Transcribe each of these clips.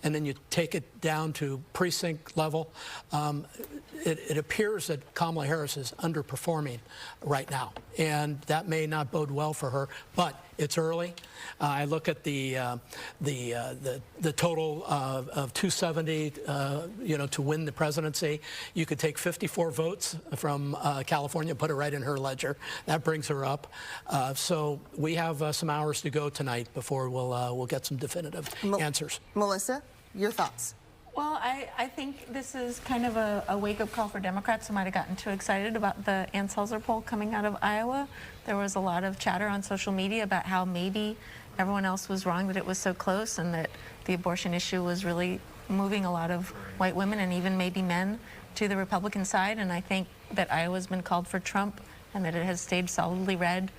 and then you take it down to precinct level, it appears that Kamala Harris is underperforming right now, and that may not bode well for her. But it's early. I look at the total of 270, to win the presidency. You could take 54 votes from California, put it right in her ledger. That brings her up. So we have some hours to go tonight before we'll get some definitive answers. Melissa, your thoughts? Well, I think this is kind of a wake-up call for Democrats who might have gotten too excited about the Ann Sulzer poll coming out of Iowa. There was a lot of chatter on social media about how maybe everyone else was wrong, that it was so close, and that the abortion issue was really moving a lot of white women and even maybe men to the Republican side. And I think that Iowa's been called for Trump, and that it has stayed solidly red,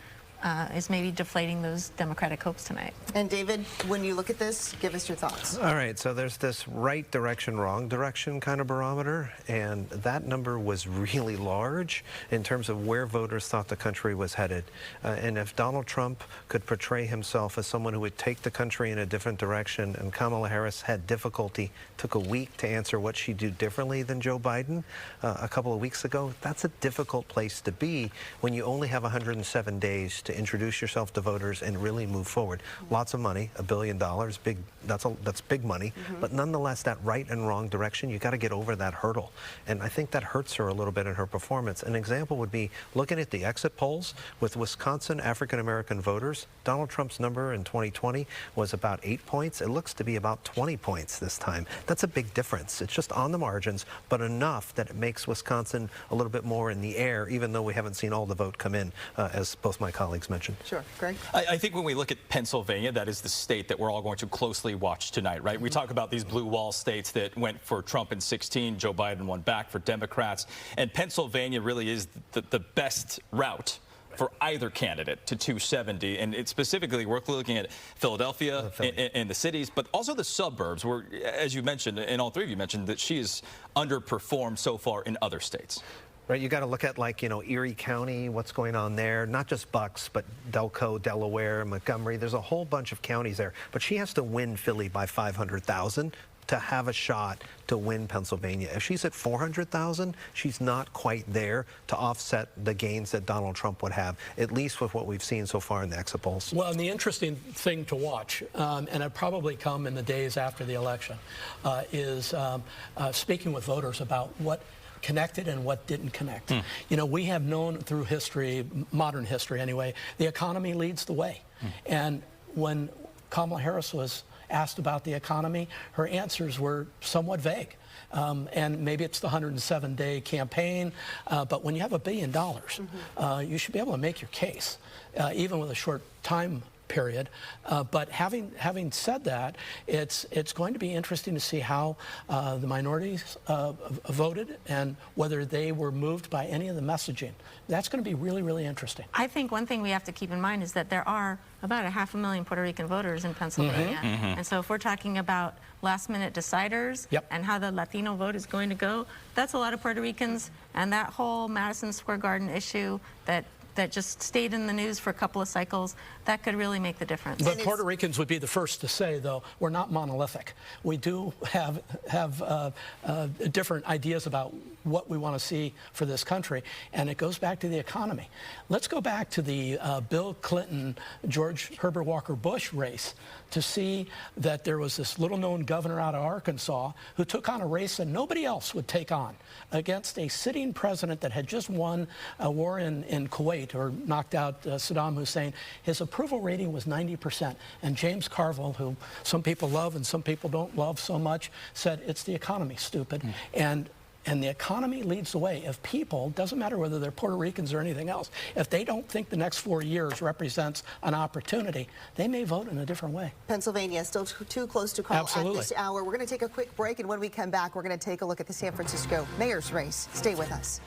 is maybe deflating those Democratic hopes tonight. And David, when you look at this, give us your thoughts. All right, so there's this right direction, wrong direction kind of barometer, and that number was really large in terms of where voters thought the country was headed. And if Donald Trump could portray himself as someone who would take the country in a different direction, and Kamala Harris had difficulty, took a week to answer what she'd do differently than Joe Biden a couple of weeks ago, that's a difficult place to be when you only have 107 days to introduce yourself to voters and really move forward. Lots of money, $1 billion, big. That's big money. But nonetheless, that right and wrong direction, you got to get over that hurdle. And I think that hurts her a little bit in her performance. An example would be looking at the exit polls with Wisconsin African-American voters. Donald Trump's number in 2020 was about 8 points. It looks to be about 20 points this time. That's a big difference. It's just on the margins, but enough that it makes Wisconsin a little bit more in the air, even though we haven't seen all the vote come in, as both my colleagues mentioned. Sure. Greg? I think when we look at Pennsylvania, that is the state that we're all going to closely watch tonight, right? We talk about these blue wall states that went for Trump in 16, Joe Biden won back for Democrats, and Pennsylvania really is the best route for either candidate to 270. And it's specifically, we're looking at Philadelphia and the cities, but also the suburbs, where, as you mentioned, and all three of you mentioned, that she has underperformed so far in other states. Right, you got to look at, like, Erie County, what's going on there, not just Bucks, but Delco, Delaware, Montgomery. There's a whole bunch of counties there. But she has to win Philly by 500,000 to have a shot to win Pennsylvania. If she's at 400,000, she's not quite there to offset the gains that Donald Trump would have, at least with what we've seen so far in the exit polls. Well, and the interesting thing to watch, and it probably come in the days after the election, is speaking with voters about what connected and what didn't connect. We have known through history, modern history anyway, the economy leads the way. And when Kamala Harris was asked about the economy, her answers were somewhat vague. And maybe it's the 107-day campaign, but when you have $1 billion, you should be able to make your case, even with a short time period. But having said that, it's going to be interesting to see how the minorities voted and whether they were moved by any of the messaging. That's going to be really, really interesting. I think one thing we have to keep in mind is that there are about 500,000 Puerto Rican voters in Pennsylvania. And so if we're talking about last-minute deciders and how the Latino vote is going to go, that's a lot of Puerto Ricans. And that whole Madison Square Garden issue that just stayed in the news for a couple of cycles, that could really make the difference. But Puerto Ricans would be the first to say, though, we're not monolithic. We do have different ideas about what we want to see for this country, and it goes back to the economy. Let's go back to the Bill Clinton, George Herbert Walker Bush race to see that there was this little-known governor out of Arkansas who took on a race that nobody else would take on against a sitting president that had just won a war in Kuwait, or knocked out Saddam Hussein. His approval rating was 90%. And James Carville, who some people love and some people don't love so much, said, it's the economy, stupid. And the economy leads the way. If people, doesn't matter whether they're Puerto Ricans or anything else, if they don't think the next 4 years represents an opportunity, they may vote in a different way. Pennsylvania still too close to call Absolutely. at this hour. We're going to take a quick break, and when we come back, we're going to take a look at the San Francisco mayor's race. Stay with us.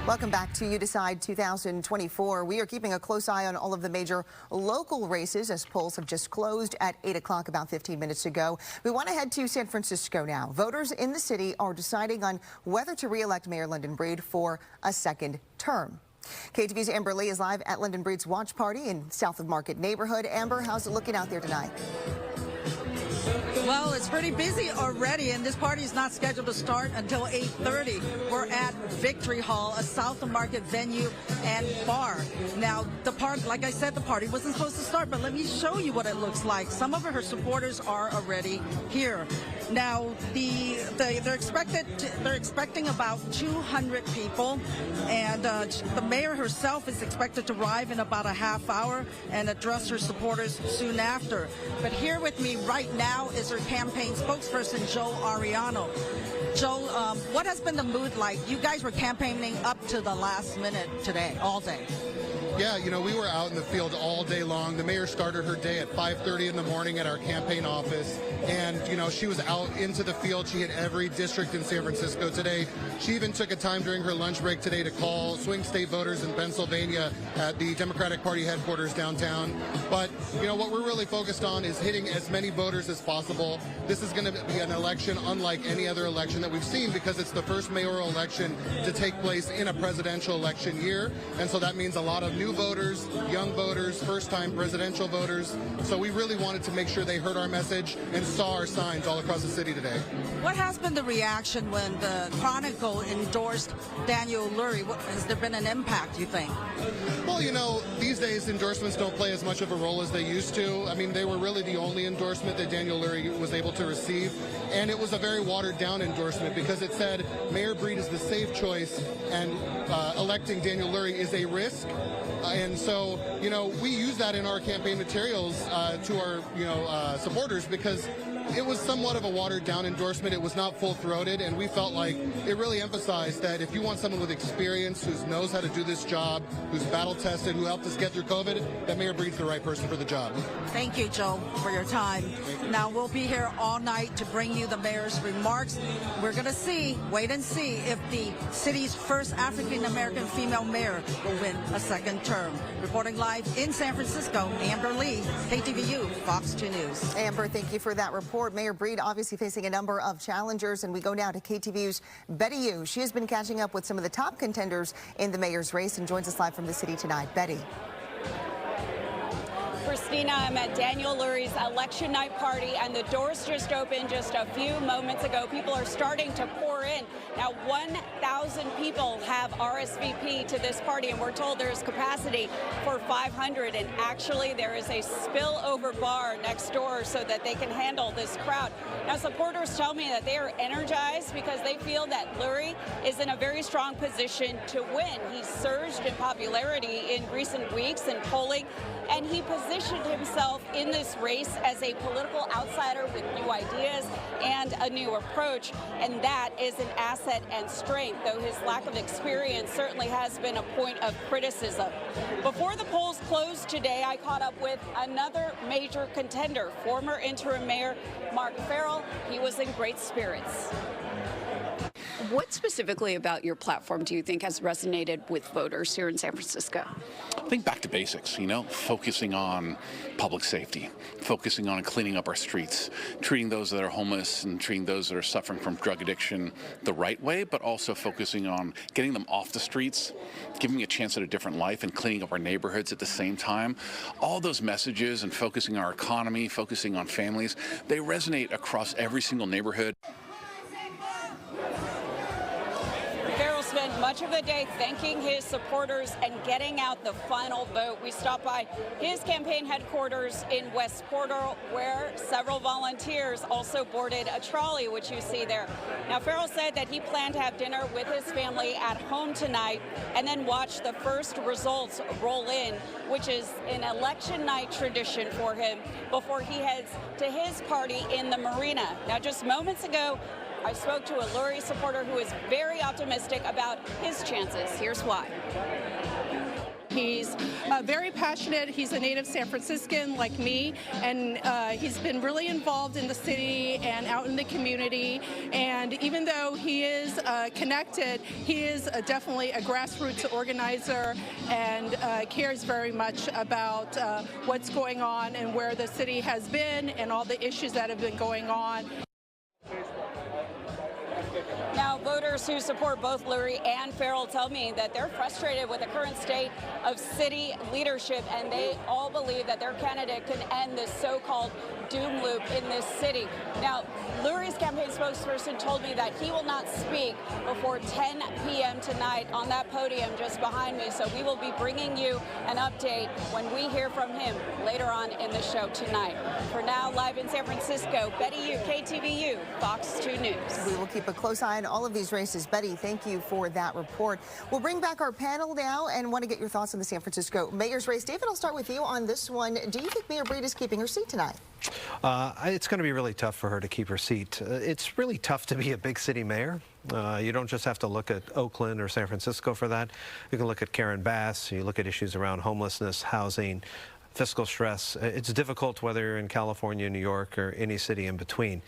Welcome back to You Decide 2024. We are keeping a close eye on all of the major local races as polls have just closed at 8 o'clock about 15 minutes ago. We want to head to San Francisco now. Voters in the city are deciding on whether to re-elect Mayor London Breed for a second term. KTVU's Amber Lee is live at London Breed's watch party in South of Market neighborhood. Amber, how's it looking out there tonight? Well, it's pretty busy already, and this party is not scheduled to start until 8:30. We're at Victory Hall, a South of Market venue and bar. Now, like I said, the party wasn't supposed to start, but let me show you what it looks like. Some of her supporters are already here. Now, they're expecting about 200 people, and the mayor herself is expected to arrive in about a half hour and address her supporters soon after. But here with me right now is her campaign spokesperson, Joe Ariano. Joe, what has been the mood like? You guys were campaigning up to the last minute today, all day. Yeah, you know, we were out in the field all day long. The mayor started her day at 5:30 in the morning at our campaign office. And, you know, she was out into the field. She hit every district in San Francisco today. She even took a time during her lunch break today to call swing state voters in Pennsylvania at the Democratic Party headquarters downtown. But, you know, what we're really focused on is hitting as many voters as possible. This is going to be an election unlike any other election that we've seen because it's the first mayoral election to take place in a presidential election year. And so that means a lot of new voters, young voters, first-time presidential voters. So we really wanted to make sure they heard our message and saw our signs all across the city today. What has been the reaction when the Chronicle endorsed Daniel Lurie? Has there been an impact, you think? Well, you know, these days endorsements don't play as much of a role as they used to. I mean, they were really the only endorsement that Daniel Lurie was able to receive. And it was a very watered-down endorsement because it said Mayor Breed is the safe choice and electing Daniel Lurie is a risk. And so, you know, we use that in our campaign materials to our, supporters because it was somewhat of a watered-down endorsement. It was not full-throated, and we felt like it really emphasized that if you want someone with experience who knows how to do this job, who's battle-tested, who helped us get through COVID, that Mayor Breed's the right person for the job. Thank you, Joe, for your time. Now, we'll be here all night to bring you the mayor's remarks. We're going to wait and see if the city's first African-American female mayor will win a second term. Reporting live in San Francisco, Amber Lee, KTVU, Fox 2 News. Amber, thank you for that report. Mayor Breed obviously facing a number of challengers, and we go now to KTVU's Betty Yu. She has been catching up with some of the top contenders in the mayor's race and joins us live from the city tonight. Betty. Christina, I'm at Daniel Lurie's election night party, and the doors just opened just a few moments ago. People are starting to pour in. Now, 1,000 people have RSVP to this party, and we're told there's capacity for 500. And actually, there is a spillover bar next door so that they can handle this crowd. Now, supporters tell me that they are energized because they feel that Lurie is in a very strong position to win. He surged in popularity in recent weeks in polling, and he positioned himself in this race as a political outsider with new ideas and a new approach, and that is an asset and strength, though his lack of experience certainly has been a point of criticism. Before the polls closed today, I caught up with another major contender, former interim mayor Mark Farrell. He was in great spirits. What specifically about your platform do you think has resonated with voters here in San Francisco? I think back to basics, focusing on public safety, focusing on cleaning up our streets, treating those that are homeless and treating those that are suffering from drug addiction the right way, but also focusing on getting them off the streets, giving them a chance at a different life and cleaning up our neighborhoods at the same time. All those messages and focusing on our economy, focusing on families, they resonate across every single neighborhood. Spent much of the day thanking his supporters and getting out the final vote. We stopped by his campaign headquarters in West Portal, where several volunteers also boarded a trolley, which you see there. Now, Farrell said that he planned to have dinner with his family at home tonight and then watch the first results roll in, which is an election night tradition for him before he heads to his party in the marina. Now, just moments ago, I spoke to a Lurie supporter who is very optimistic about his chances. Here's why. He's very passionate. He's a native San Franciscan like me, and he's been really involved in the city and out in the community. And even though he is connected, he is definitely a grassroots organizer and cares very much about what's going on and where the city has been and all the issues that have been going on. Now, voters who support both Lurie and Farrell tell me that they're frustrated with the current state of city leadership, and they all believe that their candidate can end this so-called doom loop in this city. Now, Lurie's campaign spokesperson told me that he will not speak before 10 p.m. tonight on that podium just behind me, so we will be bringing you an update when we hear from him later on in the show tonight. For now, live in San Francisco, Betty Yu, KTVU, Fox 2 News. We will keep a close eye on all of these races. Betty, thank you for that report. We'll bring back our panel now and want to get your thoughts on the San Francisco mayor's race. David, I'll start with you on this one. Do you think Mayor Breed is keeping her seat tonight? It's going to be really tough for her to keep her seat. It's really tough to be a big city mayor. You don't just have to look at Oakland or San Francisco for that. You can look at Karen Bass. You look at issues around homelessness, housing, fiscal stress. It's difficult whether you're in California, New York, or any city in between.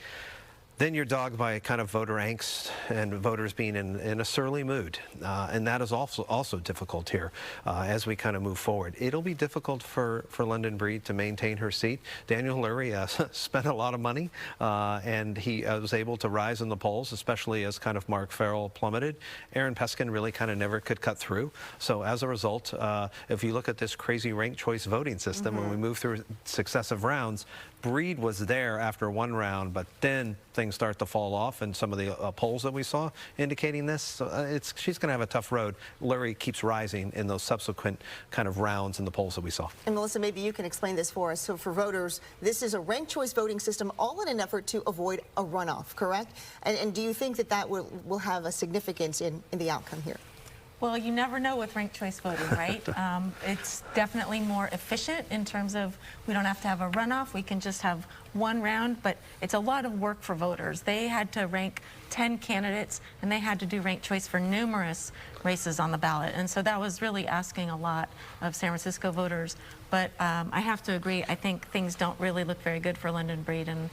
Then you're dogged by kind of voter angst and voters being in a surly mood. And that is also difficult here as we kind of move forward. It'll be difficult for London Breed to maintain her seat. Daniel Lurie spent a lot of money and he was able to rise in the polls, especially as kind of Mark Farrell plummeted. Aaron Peskin really kind of never could cut through. So as a result, if you look at this crazy ranked choice voting system, when we move through successive rounds, Breed was there after one round, but then things start to fall off, and some of the polls that we saw indicating this. So she's going to have a tough road. Lurie keeps rising in those subsequent kind of rounds in the polls that we saw. And Melissa, maybe you can explain this for us. So for voters, this is a ranked choice voting system, all in an effort to avoid a runoff, correct? And do you think that that will have a significance in the outcome here? Well, you never know with ranked choice voting, right? It's definitely more efficient in terms of we don't have to have a runoff. We can just have one round, but it's a lot of work for voters. They had to rank 10 candidates, and they had to do ranked choice for numerous races on the ballot. And so that was really asking a lot of San Francisco voters. But I have to agree, I think things don't really look very good for London Breed. And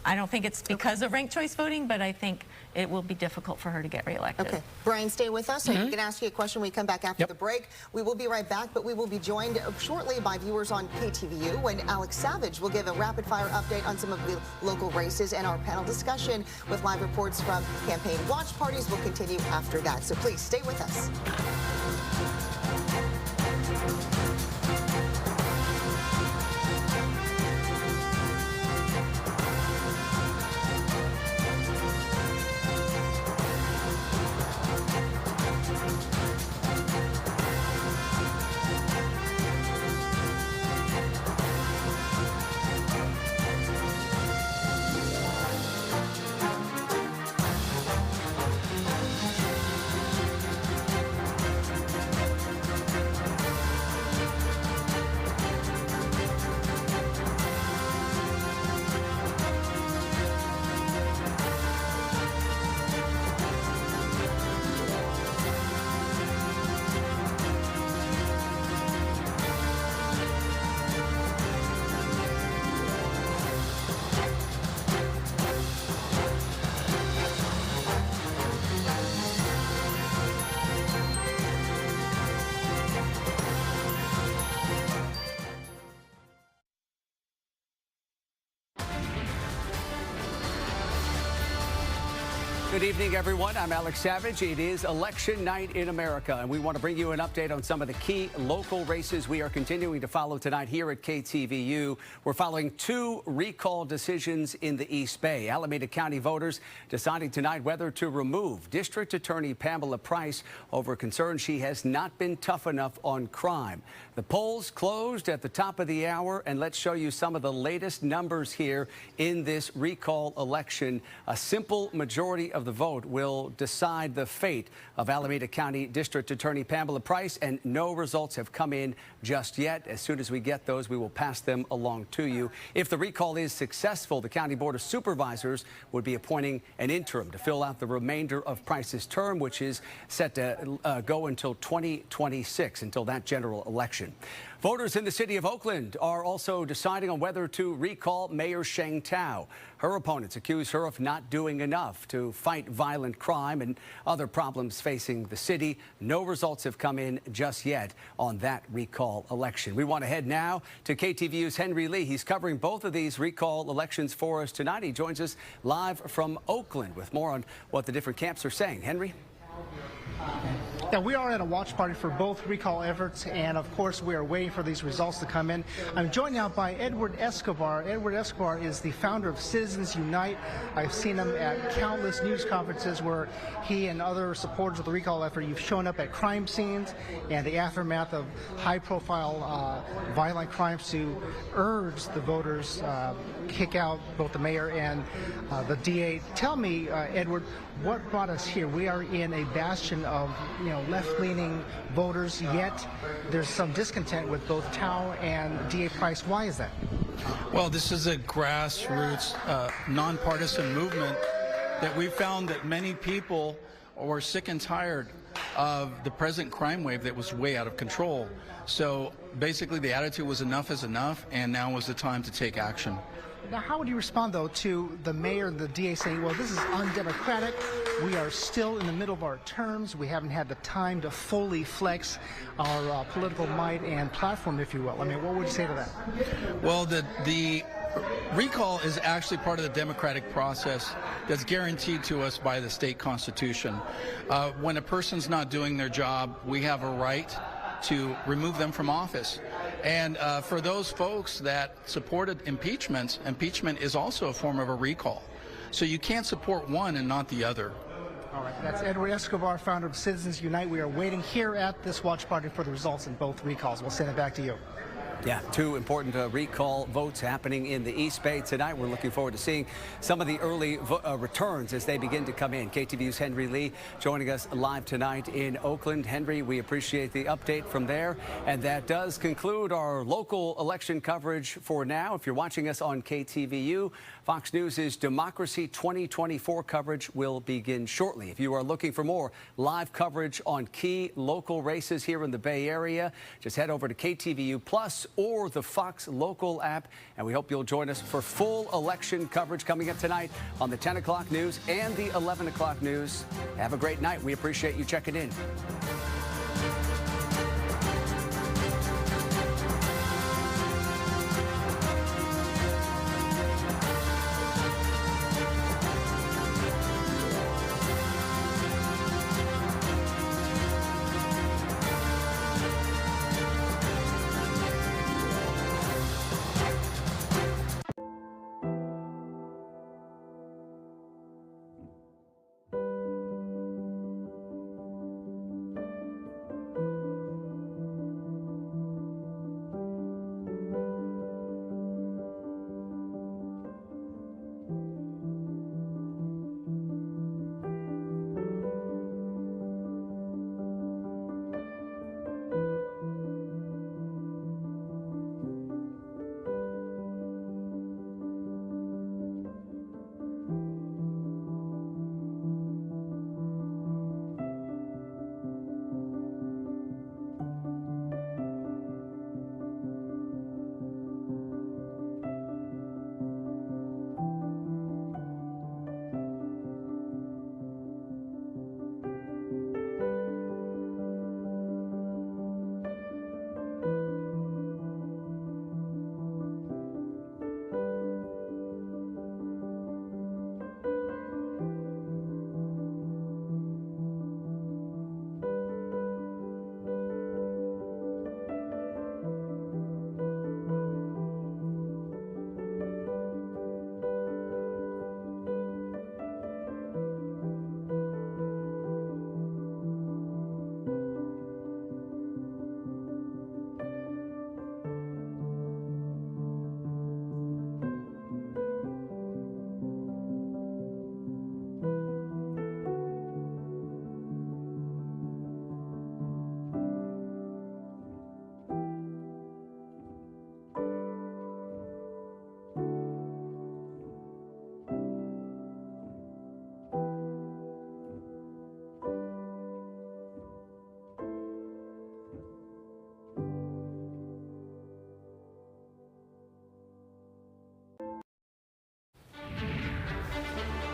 I don't think it's because of ranked choice voting, but I think it will be difficult for her to get reelected. Okay. Brian, stay with us. So you can ask you a question when we come back after the break. We will be right back, but we will be joined shortly by viewers on KTVU when Alex Savage will give a rapid-fire update on some of the local races, and our panel discussion with live reports from campaign watch parties will continue after that. So please stay with us. Good evening, everyone. I'm Alex Savage. It is election night in America, and we want to bring you an update on some of the key local races we are continuing to follow tonight here at KTVU. We're following two recall decisions in the East Bay. Alameda County voters deciding tonight whether to remove District Attorney Pamela Price over concerns she has not been tough enough on crime. The polls closed at the top of the hour, and let's show you some of the latest numbers here in this recall election. A simple majority of the vote will decide the fate of Alameda County District Attorney Pamela Price, and no results have come in just yet. As soon as we get those, we will pass them along to you. If the recall is successful, the County Board of Supervisors would be appointing an interim to fill out the remainder of Price's term, which is set to go until 2026, until that general election. Voters in the city of Oakland are also deciding on whether to recall Mayor Sheng Tao. Her opponents accuse her of not doing enough to fight violent crime and other problems facing the city. No results have come in just yet on that recall election. We want to head now to KTVU's Henry Lee. He's covering both of these recall elections for us tonight. He joins us live from Oakland with more on what the different camps are saying. Henry? Yeah, we are at a watch party for both recall efforts, and of course we are waiting for these results to come in. I'm joined now by Edward Escobar. Edward Escobar is the founder of Citizens Unite. I've seen him at countless news conferences where he and other supporters of the recall effort, you've shown up at crime scenes and the aftermath of high-profile violent crimes to urge the voters kick out both the mayor and the DA. Tell me, Edward, what brought us here? We are in a bastion of, left-leaning voters, yet there's some discontent with both Tao and DA Price. Why is that? Well, this is a grassroots, nonpartisan movement that we found that many people were sick and tired of the present crime wave that was way out of control. So basically the attitude was enough is enough, and now was the time to take action. Now, how would you respond, though, to the mayor and the DA saying, well, this is undemocratic, we are still in the middle of our terms, we haven't had the time to fully flex our political might and platform, if you will? I mean, what would you say to that? Well, the recall is actually part of the democratic process that's guaranteed to us by the state constitution. When a person's not doing their job, we have a right to remove them from office. And for those folks that supported impeachment is also a form of a recall. So you can't support one and not the other. All right, that's Edward Escobar, founder of Citizens Unite. We are waiting here at this watch party for the results in both recalls. We'll send it back to you. Yeah, two important recall votes happening in the East Bay tonight. We're looking forward to seeing some of the early returns as they begin to come in. KTVU's Henry Lee joining us live tonight in Oakland. Henry, we appreciate the update from there. And that does conclude our local election coverage for now. If you're watching us on KTVU, Fox News' Democracy 2024 coverage will begin shortly. If you are looking for more live coverage on key local races here in the Bay Area, just head over to KTVU Plus or the Fox Local app, and we hope you'll join us for full election coverage coming up tonight on the 10 o'clock news and the 11 o'clock news. Have a great night. We appreciate you checking in.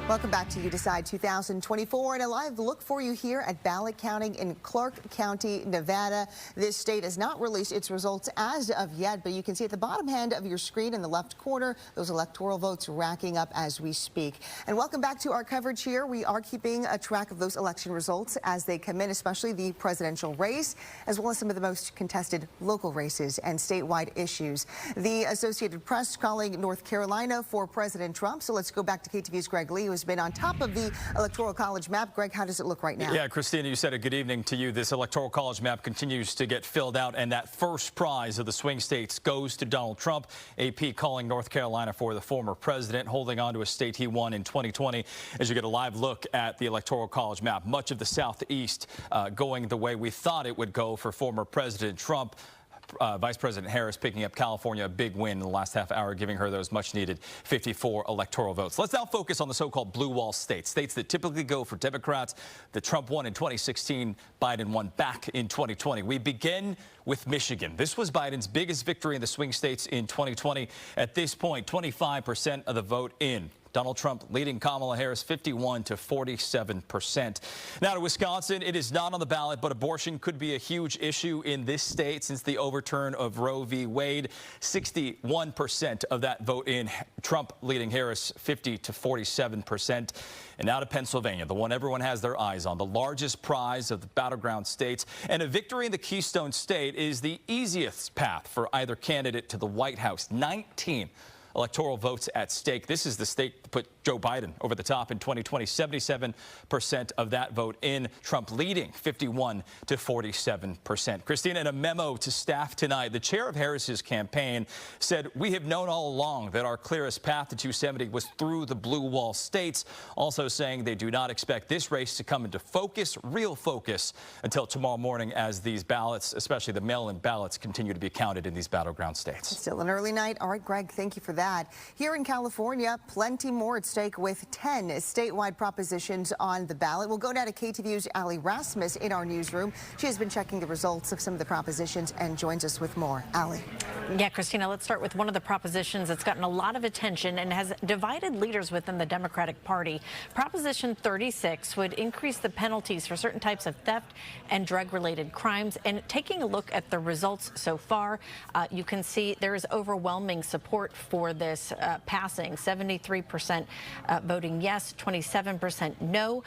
Welcome back to You Decide 2024 and a live look for you here at ballot counting in Clark County, Nevada. This state has not released its results as of yet, but you can see at the bottom hand of your screen in the left corner, those electoral votes racking up as we speak. And welcome back to our coverage here. We are keeping a track of those election results as they come in, especially the presidential race, as well as some of the most contested local races and statewide issues. The Associated Press calling North Carolina for President Trump. So let's go back to KTVU's Greg Lee, who's been on top of the Electoral College map. Greg, how does it look right now? Yeah, Christina, you said a good evening to you. This Electoral College map continues to get filled out, and that first prize of the swing states goes to Donald Trump. AP calling North Carolina for the former president, holding on to a state he won in 2020. As you get a live look at the Electoral College map, much of the Southeast going the way we thought it would go for former President Trump. Vice President Harris picking up California, a big win in the last half hour, giving her those much-needed 54 electoral votes. Let's now focus on the so-called blue wall states, states that typically go for Democrats, that Trump won in 2016, Biden won back in 2020. We begin with Michigan. This was Biden's biggest victory in the swing states in 2020. At this point, 25% of the vote in. Donald Trump leading Kamala Harris 51 to 47%. Now to Wisconsin, it is not on the ballot, but abortion could be a huge issue in this state since the overturn of Roe v. Wade. 61% of that vote in, Trump leading Harris 50 to 47%. And now to Pennsylvania, the one everyone has their eyes on, the largest prize of the battleground states. And a victory in the Keystone State is the easiest path for either candidate to the White House. 19 electoral votes at stake. This is the state that put Joe Biden over the top in 2020. 77% of that vote in, Trump leading 51 to 47%. Christina, in a memo to staff tonight, the chair of Harris's campaign said, "We have known all along that our clearest path to 270 was through the blue wall states," also saying they do not expect this race to come into focus, real focus, until tomorrow morning as these ballots, especially the mail-in ballots, continue to be counted in these battleground states. Still an early night. All right, Greg, thank you for that. Here in California, plenty more at stake with 10 statewide propositions on the ballot. We'll go now to KTVU's Allie Rasmus in our newsroom. She has been checking the results of some of the propositions and joins us with more. Allie. Yeah, Christina, let's start with one of the propositions that's gotten a lot of attention and has divided leaders within the Democratic Party. Proposition 36 would increase the penalties for certain types of theft and drug-related crimes. And taking a look at the results so far, you can see there is overwhelming support for this passing. 73% voting yes, 27% no.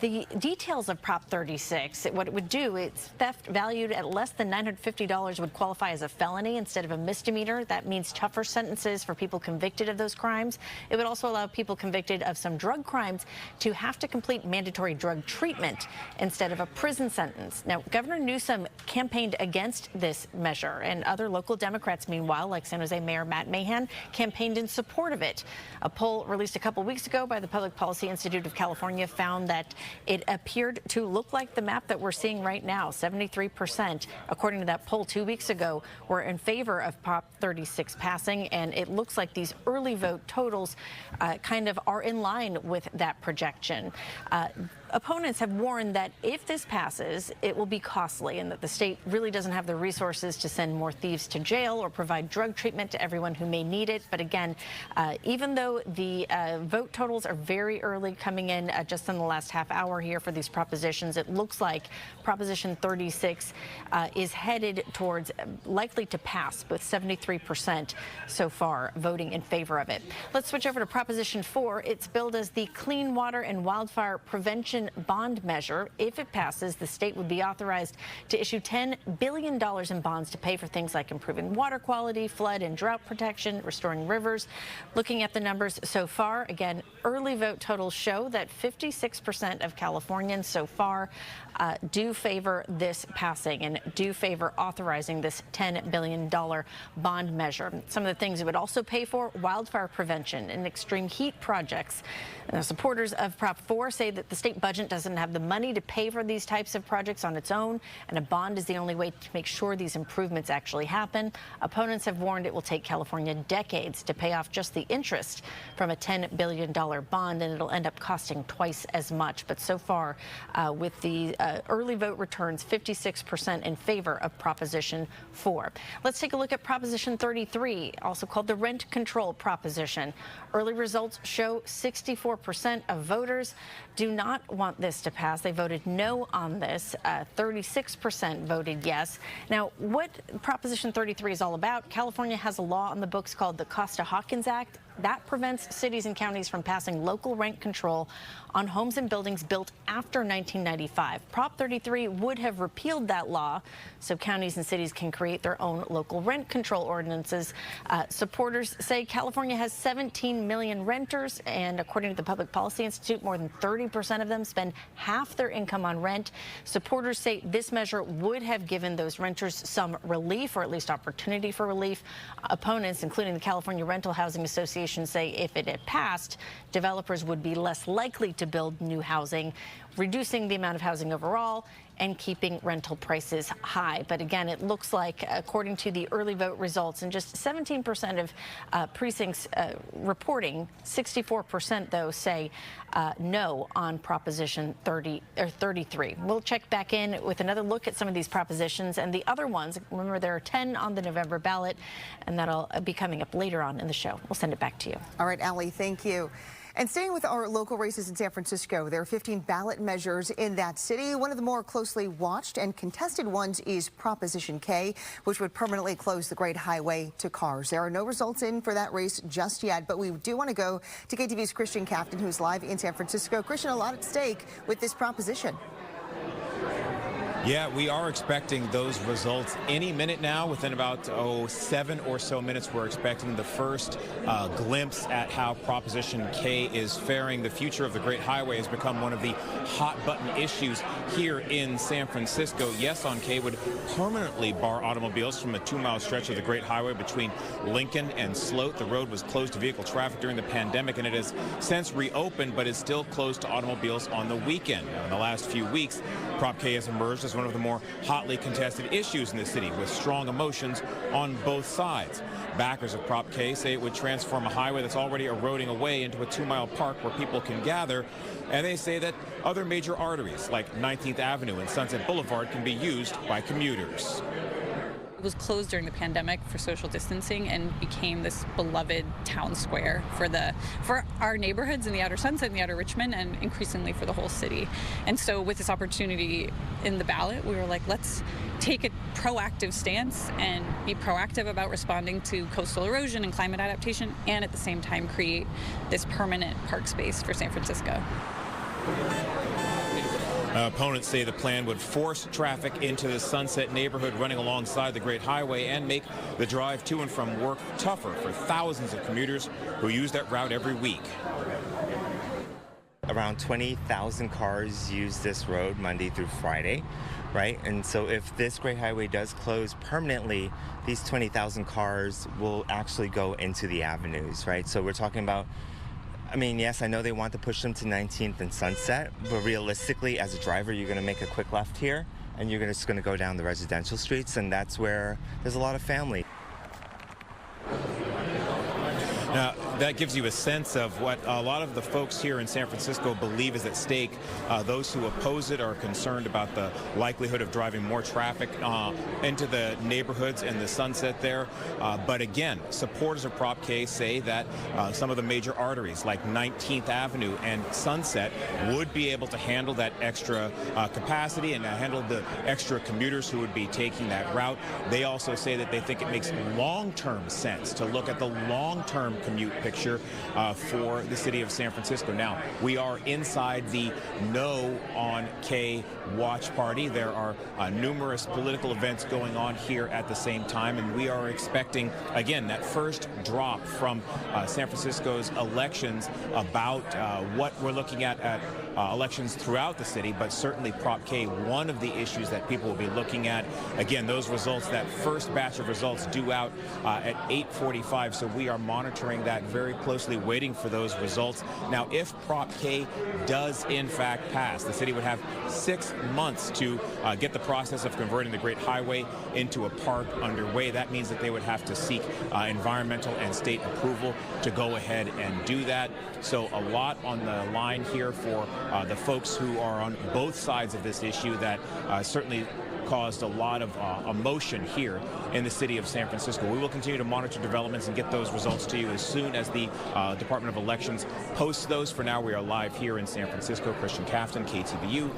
The details of Prop 36, what it would do, it's theft valued at less than $950 would qualify as a felony instead of a misdemeanor. That means tougher sentences for people convicted of those crimes. It would also allow people convicted of some drug crimes to have to complete mandatory drug treatment instead of a prison sentence. Now, Governor Newsom campaigned against this measure, and other local Democrats, meanwhile, like San Jose Mayor Matt Mahan, campaigned in support of it. A poll released a couple weeks ago by the Public Policy Institute of California found that it appeared to look like the map that we're seeing right now. 73%, according to that poll 2 weeks ago, were in favor of Prop 36 passing, and it looks like these early vote totals kind of are in line with that projection. Opponents have warned that if this passes, it will be costly and that the state really doesn't have the resources to send more thieves to jail or provide drug treatment to everyone who may need it. But again, even though the vote totals are very early coming in just in the last half hour here for these propositions, it looks like Proposition 36 is headed towards likely to pass with 73% so far voting in favor of it. Let's switch over to Proposition 4. It's billed as the Clean Water and Wildfire Prevention Bond Measure. If it passes, the state would be authorized to issue $10 billion in bonds to pay for things like improving water quality, flood and drought protection, restoring rivers. Looking at the numbers so far, again, early vote totals show that 56% of Californians so far do favor this passing and do favor authorizing this $10 billion bond measure. Some of the things it would also pay for: wildfire prevention and extreme heat projects. Supporters of Prop 4 say that the state budget doesn't have the money to pay for these types of projects on its own, and a bond is the only way to make sure these improvements actually happen. Opponents have warned it will take California decades to pay off just the interest from a $10 $10 billion bond, and it'll end up costing twice as much. But so far, with the early vote returns, 56% in favor of Proposition 4. Let's take a look at Proposition 33, also called the rent control proposition. Early results show 64% of voters do not want this to pass. They voted no on this. 36% voted yes. Now, what Proposition 33 is all about, California has a law on the books called the Costa-Hawkins Act. That prevents cities and counties from passing local rent control on homes and buildings built after 1995. Prop 33 would have repealed that law so counties and cities can create their own local rent control ordinances. Supporters say California has 17 million renters, and according to the Public Policy Institute, more than 30% of them spend half their income on rent. Supporters say this measure would have given those renters some relief, or at least opportunity for relief. Opponents, including the California Rental Housing Association, say if it had passed, developers would be less likely to build new housing, reducing the amount of housing overall and keeping rental prices high. But again, it looks like, according to the early vote results, and just 17% of precincts reporting, 64% though say no on Proposition 33. We'll check back in with another look at some of these propositions and the other ones. Remember, there are 10 on the November ballot, and that'll be coming up later on in the show. We'll send it back to you. All right, Allie, thank you. And staying with our local races in San Francisco, there are 15 ballot measures in that city. One of the more closely watched and contested ones is Proposition K, which would permanently close the Great Highway to cars. There are no results in for that race just yet, but we do want to go to KTVU's Christian Captain, who's live in San Francisco. Christian, a lot at stake with this proposition. Yeah, we are expecting those results any minute now. Within about 7 or so minutes, we're expecting the first glimpse at how Proposition K is faring. The future of the Great Highway has become one of the hot-button issues here in San Francisco. Yes on K would permanently bar automobiles from a 2-mile stretch of the Great Highway between Lincoln and Sloat. The road was closed to vehicle traffic during the pandemic, and it has since reopened, but is still closed to automobiles on the weekend. Now, in the last few weeks, Prop K has emerged as one of the more hotly contested issues in the city, with strong emotions on both sides. Backers of Prop K say it would transform a highway that's already eroding away into a 2-mile park where people can gather, and they say that other major arteries like 19th Avenue and Sunset Boulevard can be used by commuters. It was closed during the pandemic for social distancing and became this beloved town square for our neighborhoods in the outer Sunset and the outer Richmond, and increasingly for the whole city. And so with this opportunity in the ballot, we were like, let's take a proactive stance and be proactive about responding to coastal erosion and climate adaptation, and at the same time create this permanent park space for San Francisco. Opponents say the plan would force traffic into the Sunset neighborhood running alongside the Great Highway and make the drive to and from work tougher for thousands of commuters who use that route every week. Around 20,000 cars use this road Monday through Friday, right? And so if this Great Highway does close permanently, these 20,000 cars will actually go into the avenues, right? So we're talking about, I mean, yes, I know they want to push them to 19th and Sunset, but realistically, as a driver, you're going to make a quick left here, and you're just going to go down the residential streets, and that's where there's a lot of family. Now, that gives you a sense of what a lot of the folks here in San Francisco believe is at stake. Those who oppose it are concerned about the likelihood of driving more traffic into the neighborhoods and the Sunset there. But again, supporters of Prop K say that some of the major arteries like 19th Avenue and Sunset would be able to handle that extra capacity and handle the extra commuters who would be taking that route. They also say that they think it makes long-term sense to look at the long-term commute picture for the city of San Francisco. Now, we are inside the No on K watch party. There are numerous political events going on here at the same time, and we are expecting, again, that first drop from San Francisco's elections about what we're looking at elections throughout the city, but certainly Prop K, one of the issues that people will be looking at. Again, those results, that first batch of results due out at 8:45, so we are monitoring monitoring that very closely, waiting for those results. Now, if Prop K does in fact pass, the city would have 6 months to get the process of converting the Great Highway into a park underway. That means that they would have to seek environmental and state approval to go ahead and do that. So a lot on the line here for the folks who are on both sides of this issue that certainly caused a lot of emotion here in the city of San Francisco. We will continue to monitor developments and get those results to you as soon as the Department of Elections posts those. For now, we are live here in San Francisco. Christian Kaftan, KTVU,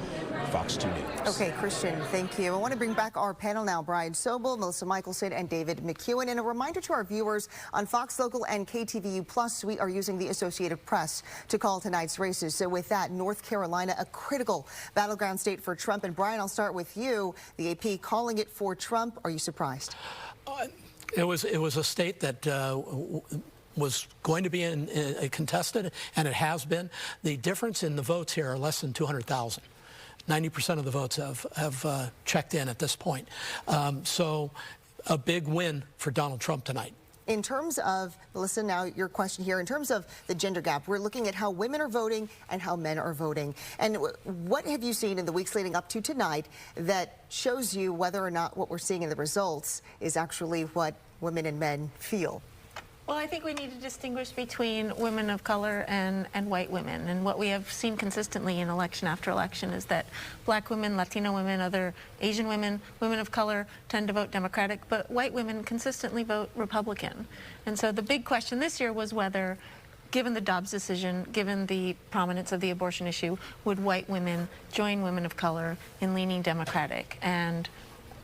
Fox 2 News. Okay, Christian, thank you. I want to bring back our panel now. Brian Sobel, Melissa Michelson, and David McEwen. And a reminder to our viewers on Fox Local and KTVU Plus, we are using the Associated Press to call tonight's races. So with that, North Carolina, a critical battleground state for Trump. And Brian, I'll start with you. The AP calling it for Trump. Are you surprised? It was a state that was going to be contested, and it has been. The difference in the votes here are less than 200,000. 90% of the votes have checked in at this point. So a big win for Donald Trump tonight. In terms of, Melissa, now your question here, in terms of the gender gap, we're looking at how women are voting and how men are voting. And what have you seen in the weeks leading up to tonight that shows you whether or not what we're seeing in the results is actually what women and men feel? Well, I think we need to distinguish between women of color and white women. And what we have seen consistently in election after election is that black women, Latino women, other Asian women, women of color tend to vote Democratic, but white women consistently vote Republican. And so the big question this year was whether, given the Dobbs decision, given the prominence of the abortion issue, would white women join women of color in leaning Democratic? And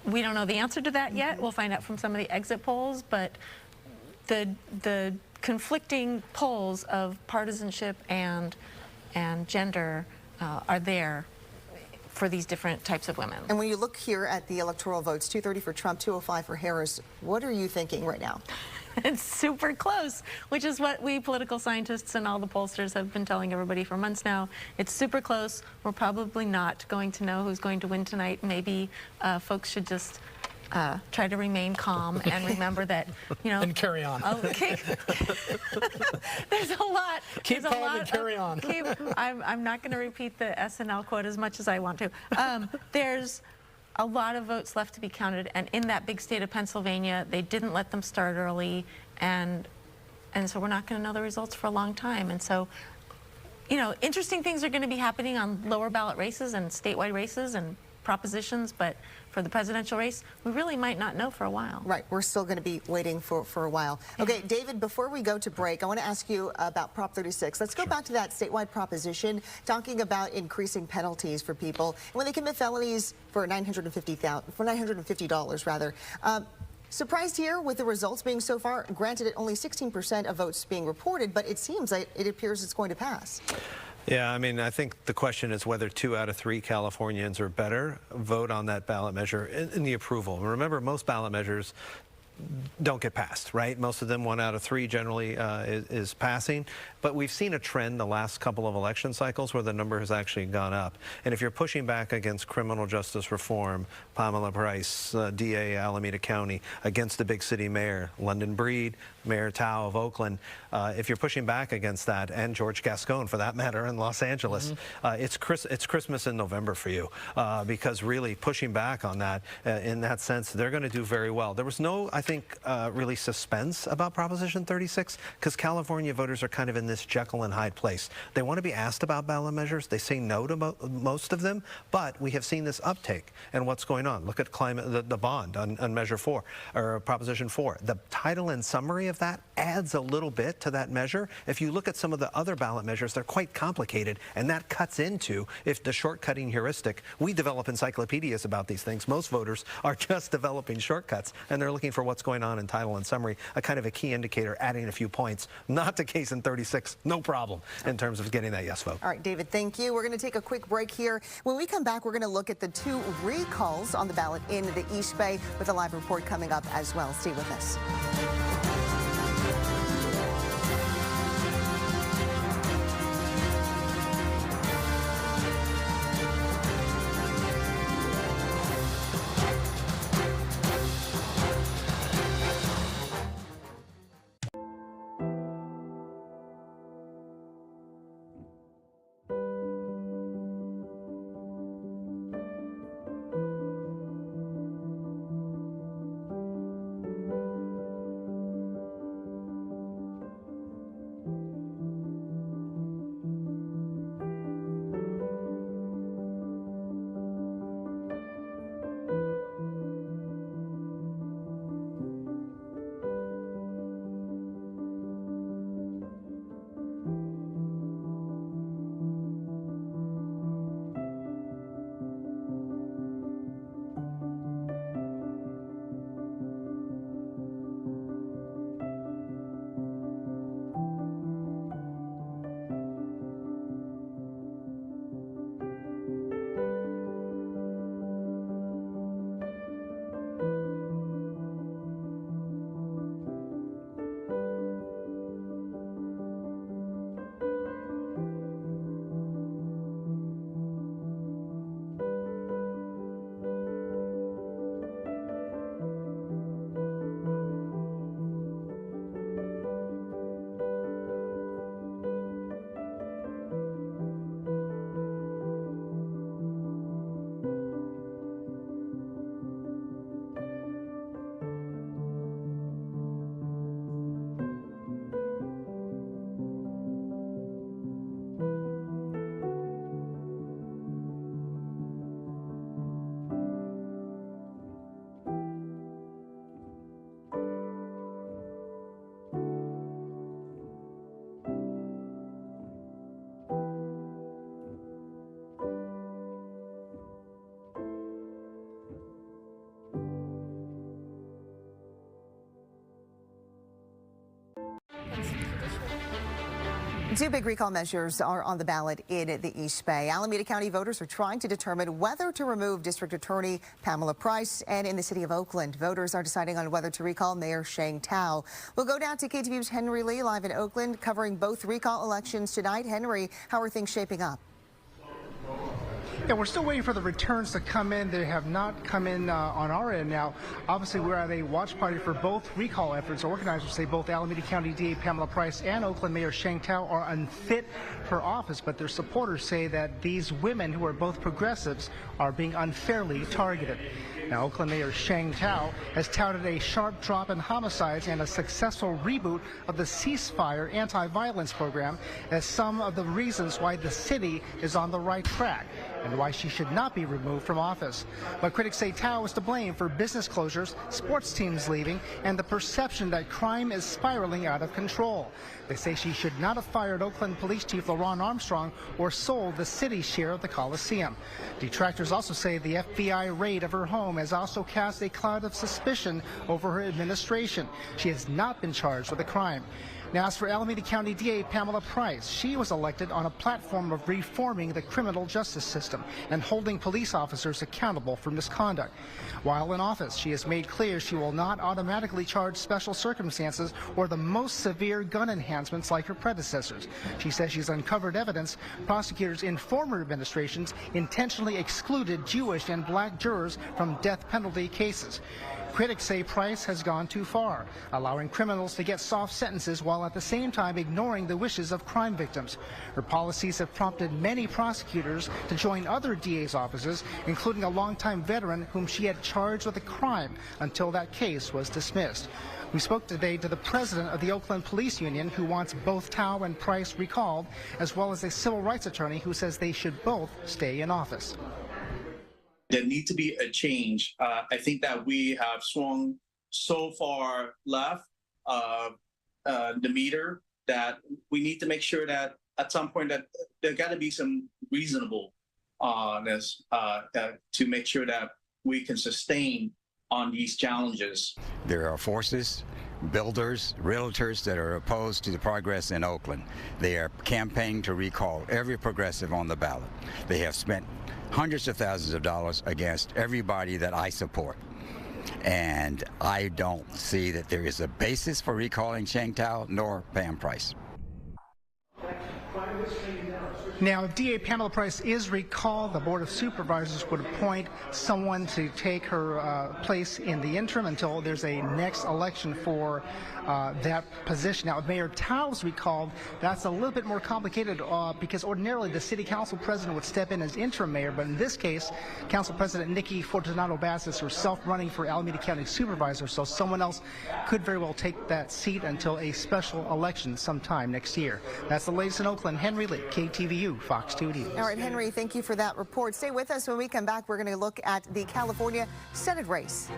we don't know the answer to that yet. We'll find out from some of the exit polls, but the conflicting polls of partisanship and gender are there for these different types of women. And when you look here at the electoral votes, 230 for Trump, 205 for Harris, what are you thinking right now? It's super close, which is what we political scientists and all the pollsters have been telling everybody for months now. It's super close. We're probably not going to know who's going to win tonight. Maybe folks should just try to remain calm and remember that, you know. And carry on. Okay. There's a lot. Keep calm and carry on. I'm not going to repeat the SNL quote as much as I want to. There's a lot of votes left to be counted, and in that big state of Pennsylvania, they didn't let them start early, and so we're not going to know the results for a long time. And so, you know, interesting things are going to be happening on lower ballot races and statewide races and propositions, but for the presidential race, we really might not know for a while. Right, we're still going to be waiting for a while. Okay, David, before we go to break, I want to ask you about Prop 36. Let's go back to that statewide proposition, talking about increasing penalties for people when they commit felonies for $950 rather. Surprised here with the results being so far, granted only 16% of votes being reported, but it seems like it appears it's going to pass. Yeah, I mean, I think the question is whether 2 out of 3 Californians or better vote on that ballot measure in the approval. Remember, most ballot measures don't get passed, right? Most of them, 1 out of 3 generally is passing. But we've seen a trend the last couple of election cycles where the number has actually gone up. And if you're pushing back against criminal justice reform, Pamela Price, DA Alameda County, against the big city mayor, London Breed, Mayor Tao of Oakland, if you're pushing back against that, and George Gascon for that matter in Los Angeles, it's Christmas in November for you, because really pushing back on that, in that sense, they're going to do very well. There was no, I think, really suspense about Proposition 36, because California voters are kind of in this Jekyll and Hyde place. They want to be asked about ballot measures. They say no to most of them, but we have seen this uptake and what's going on. Look at the bond on Measure 4, or Proposition 4. The title and summary of that adds a little bit to that measure. If you look at some of the other ballot measures, they're quite complicated, and that cuts into, if the shortcutting heuristic, we develop encyclopedias about these things. Most voters are just developing shortcuts, and they're looking for what's going on in title and summary, a kind of a key indicator, adding a few points. Not the case in 36, no problem in terms of getting that yes vote. All right, David, thank you. We're going to take a quick break here. When we come back, we're going to look at the 2 recalls on the ballot in the East Bay with a live report coming up as well. Stay with us. Two big recall measures are on the ballot in the East Bay. Alameda County voters are trying to determine whether to remove District Attorney Pamela Price, and in the city of Oakland, voters are deciding on whether to recall Mayor Sheng Tao. We'll go down to KTVU's Henry Lee live in Oakland, covering both recall elections tonight. Henry, how are things shaping up? Yeah, we're still waiting for the returns to come in. They have not come in on our end now. Obviously, we're at a watch party for both recall efforts. Organizers say both Alameda County DA Pamela Price and Oakland Mayor Sheng Tao are unfit for office, but their supporters say that these women, who are both progressives, are being unfairly targeted. Now, Oakland Mayor Sheng Tao has touted a sharp drop in homicides and a successful reboot of the ceasefire anti-violence program as some of the reasons why the city is on the right track and why she should not be removed from office. But critics say Tao is to blame for business closures, sports teams leaving, and the perception that crime is spiraling out of control. They say she should not have fired Oakland Police Chief LaRon Armstrong or sold the city's share of the Coliseum. Detractors also say the FBI raid of her home has also cast a cloud of suspicion over her administration. She has not been charged with a crime. Now, as for Alameda County DA Pamela Price, she was elected on a platform of reforming the criminal justice system and holding police officers accountable for misconduct. While in office, she has made clear she will not automatically charge special circumstances or the most severe gun enhancements like her predecessors. She says she's uncovered evidence prosecutors in former administrations intentionally excluded Jewish and black jurors from death penalty cases. Critics say Price has gone too far, allowing criminals to get soft sentences while at the same time ignoring the wishes of crime victims. Her policies have prompted many prosecutors to join other DA's offices, including a longtime veteran whom she had charged with a crime until that case was dismissed. We spoke today to the president of the Oakland Police Union, who wants both Tao and Price recalled, as well as a civil rights attorney who says they should both stay in office. There needs to be a change. I think that we have swung so far left the meter that we need to make sure that at some point that there got to be some reasonableness to make sure that we can sustain on these challenges. There are forces, builders, realtors that are opposed to the progress in Oakland. They are campaigning to recall every progressive on the ballot. They have spent hundreds of thousands of dollars against everybody that I support. And I don't see that there is a basis for recalling Sheng Tao nor Pam Price. Now, if DA Pamela Price is recalled, the Board of Supervisors would appoint someone to take her place in the interim until there's a next election for that position. Now, if Mayor Tao's recalled, that's a little bit more complicated because ordinarily the city council president would step in as interim mayor, but in this case, Council President Nikki Fortunato-Bass is herself running for Alameda County Supervisor, so someone else could very well take that seat until a special election sometime next year. That's the latest in Oakland. Henry Lee, KTVU, Fox 2 News. All right, Henry, thank you for that report. Stay with us. When we come back, we're going to look at the California Senate race.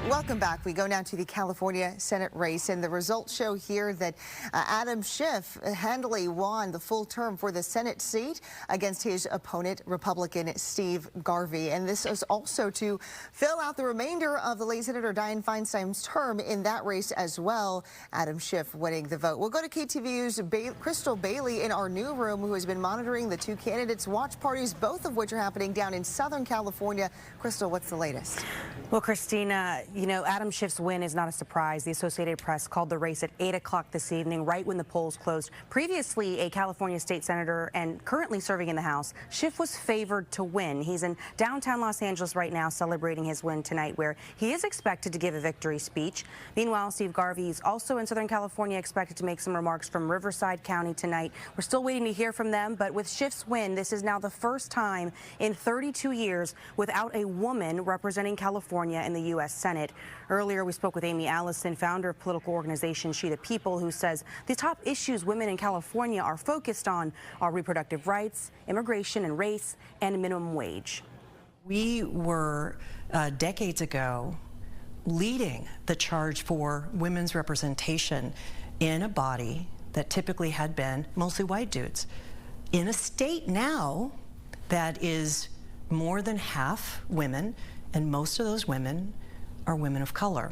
Welcome back. We go now to the California Senate race, and the results show here that Adam Schiff handily won the full term for the Senate seat against his opponent, Republican Steve Garvey. And this is also to fill out the remainder of the late Senator Dianne Feinstein's term in that race as well. Adam Schiff winning the vote. We'll go to KTVU's Crystal Bailey in our newsroom, who has been monitoring the two candidates' watch parties, both of which are happening down in Southern California. Crystal, what's the latest? Well, Christina, you know, Adam Schiff's win is not a surprise. The Associated Press called the race at 8 o'clock this evening, right when the polls closed. Previously a California state senator and currently serving in the House, Schiff was favored to win. He's in downtown Los Angeles right now celebrating his win tonight, where he is expected to give a victory speech. Meanwhile, Steve Garvey is also in Southern California, expected to make some remarks from Riverside County tonight. We're still waiting to hear from them, but with Schiff's win, this is now the first time in 32 years without a woman representing California in the U.S. Senate. Earlier, we spoke with Amy Allison, founder of political organization She the People, who says the top issues women in California are focused on are reproductive rights, immigration and race, and minimum wage. We were decades ago leading the charge for women's representation in a body that typically had been mostly white dudes. In a state now that is more than half women, and most of those women are women of color.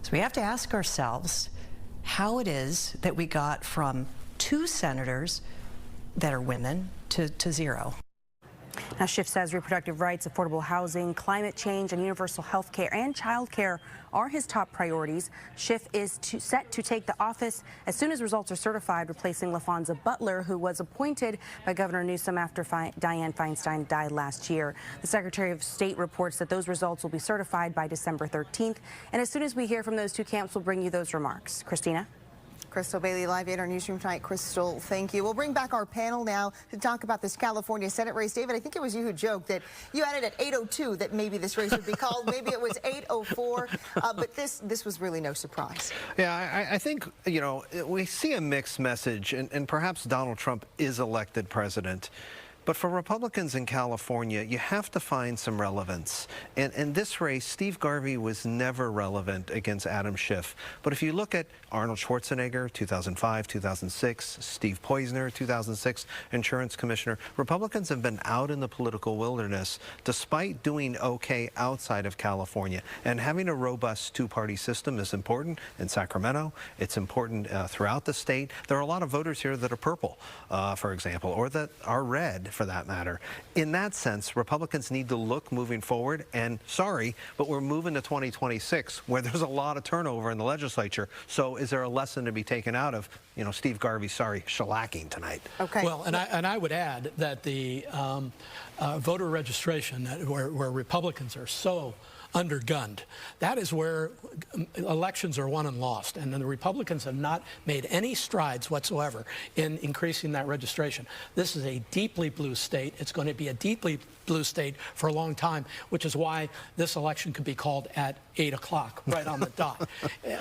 So we have to ask ourselves how it is that we got from 2 senators that are women to 0. Now, Schiff says reproductive rights, affordable housing, climate change, and universal health care and child care are his top priorities. Schiff is set to take the office as soon as results are certified, replacing LaFonza Butler, who was appointed by Governor Newsom after Dianne Feinstein died last year. The Secretary of State reports that those results will be certified by December 13th. And as soon as we hear from those 2 camps, we'll bring you those remarks. Christina? Crystal Bailey live in our newsroom tonight. Crystal, thank you. We'll bring back our panel now to talk about this California Senate race. David, I think it was you who joked that you had it at 8:02 that maybe this race would be called. Maybe it was 8:04, but this was really no surprise. Yeah, I think, you know, we see a mixed message, and perhaps Donald Trump is elected president. But for Republicans in California, you have to find some relevance. And in this race, Steve Garvey was never relevant against Adam Schiff. But if you look at Arnold Schwarzenegger, 2005, 2006, Steve Poizner, 2006, insurance commissioner, Republicans have been out in the political wilderness despite doing okay outside of California. And having a robust 2-party system is important in Sacramento. It's important throughout the state. There are a lot of voters here that are purple, for example, or that are red, for that matter. In that sense, Republicans need to look moving forward, and sorry, but we're moving to 2026 where there's a lot of turnover in the legislature. So is there a lesson to be taken out of, you know, Steve Garvey, shellacking tonight? Okay. Well, and I would add that the voter registration, where Republicans are so undergunned, that is where elections are won and lost, and the Republicans have not made any strides whatsoever in increasing that registration. This is a deeply blue state. It's going to be a deeply blue state for a long time, which is why this election could be called at 8 o'clock, right on the dot.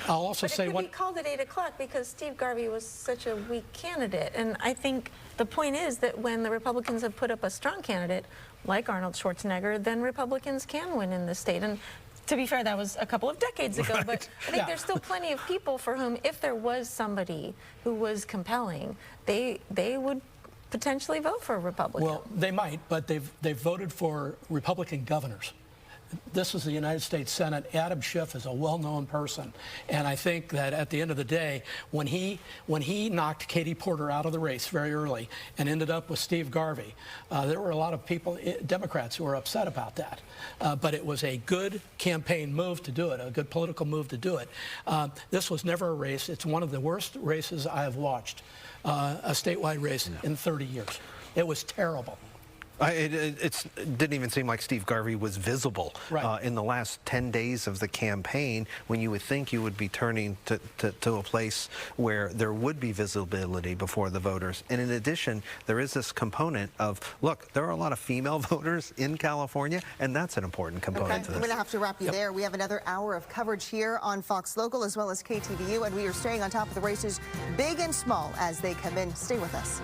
I'll also say it could be called at 8 o'clock because Steve Garvey was such a weak candidate, and I think the point is that when the Republicans have put up a strong candidate like Arnold Schwarzenegger, then Republicans can win in the state. And to be fair, that was a couple of decades ago, but I think there's still plenty of people for whom, if there was somebody who was compelling, they would potentially vote for a Republican. Well, they might, but they've voted for Republican governors. This is the United States Senate. Adam Schiff is a well-known person, and I think that at the end of the day, when he knocked Katie Porter out of the race very early and ended up with Steve Garvey, there were a lot of people, Democrats, who were upset about that. But it was a good campaign move to do it, a good political move to do it. This was never a race. It's one of the worst races I have watched, a statewide race in 30 years. It was terrible. It didn't even seem like Steve Garvey was visible in the last 10 days of the campaign, when you would think you would be turning to a place where there would be visibility before the voters. And in addition, there is this component of, look, there are a lot of female voters in California, and that's an important component to this. I'm going to have to wrap you there. We have another hour of coverage here on Fox Local as well as KTVU, and we are staying on top of the races, big and small, as they come in. Stay with us.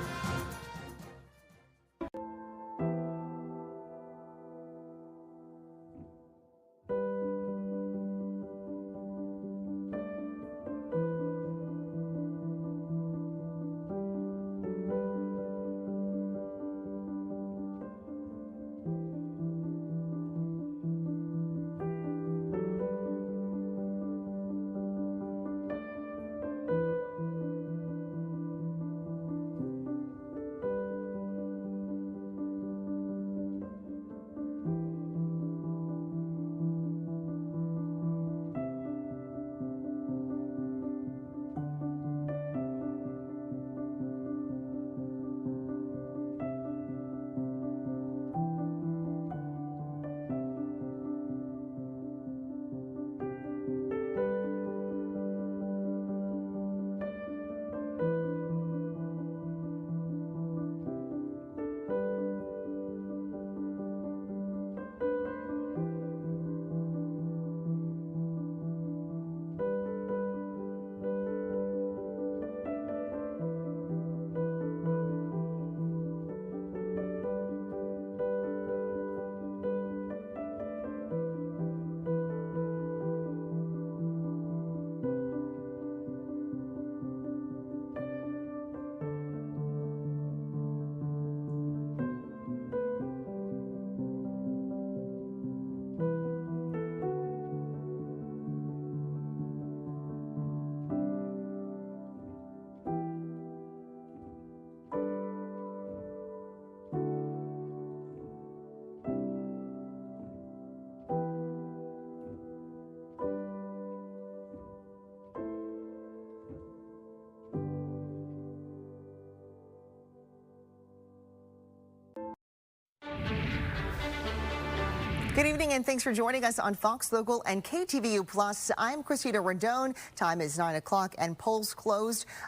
Good evening and thanks for joining us on Fox Local and KTVU Plus. I'm Christina Rendon. Time is 9 o'clock and polls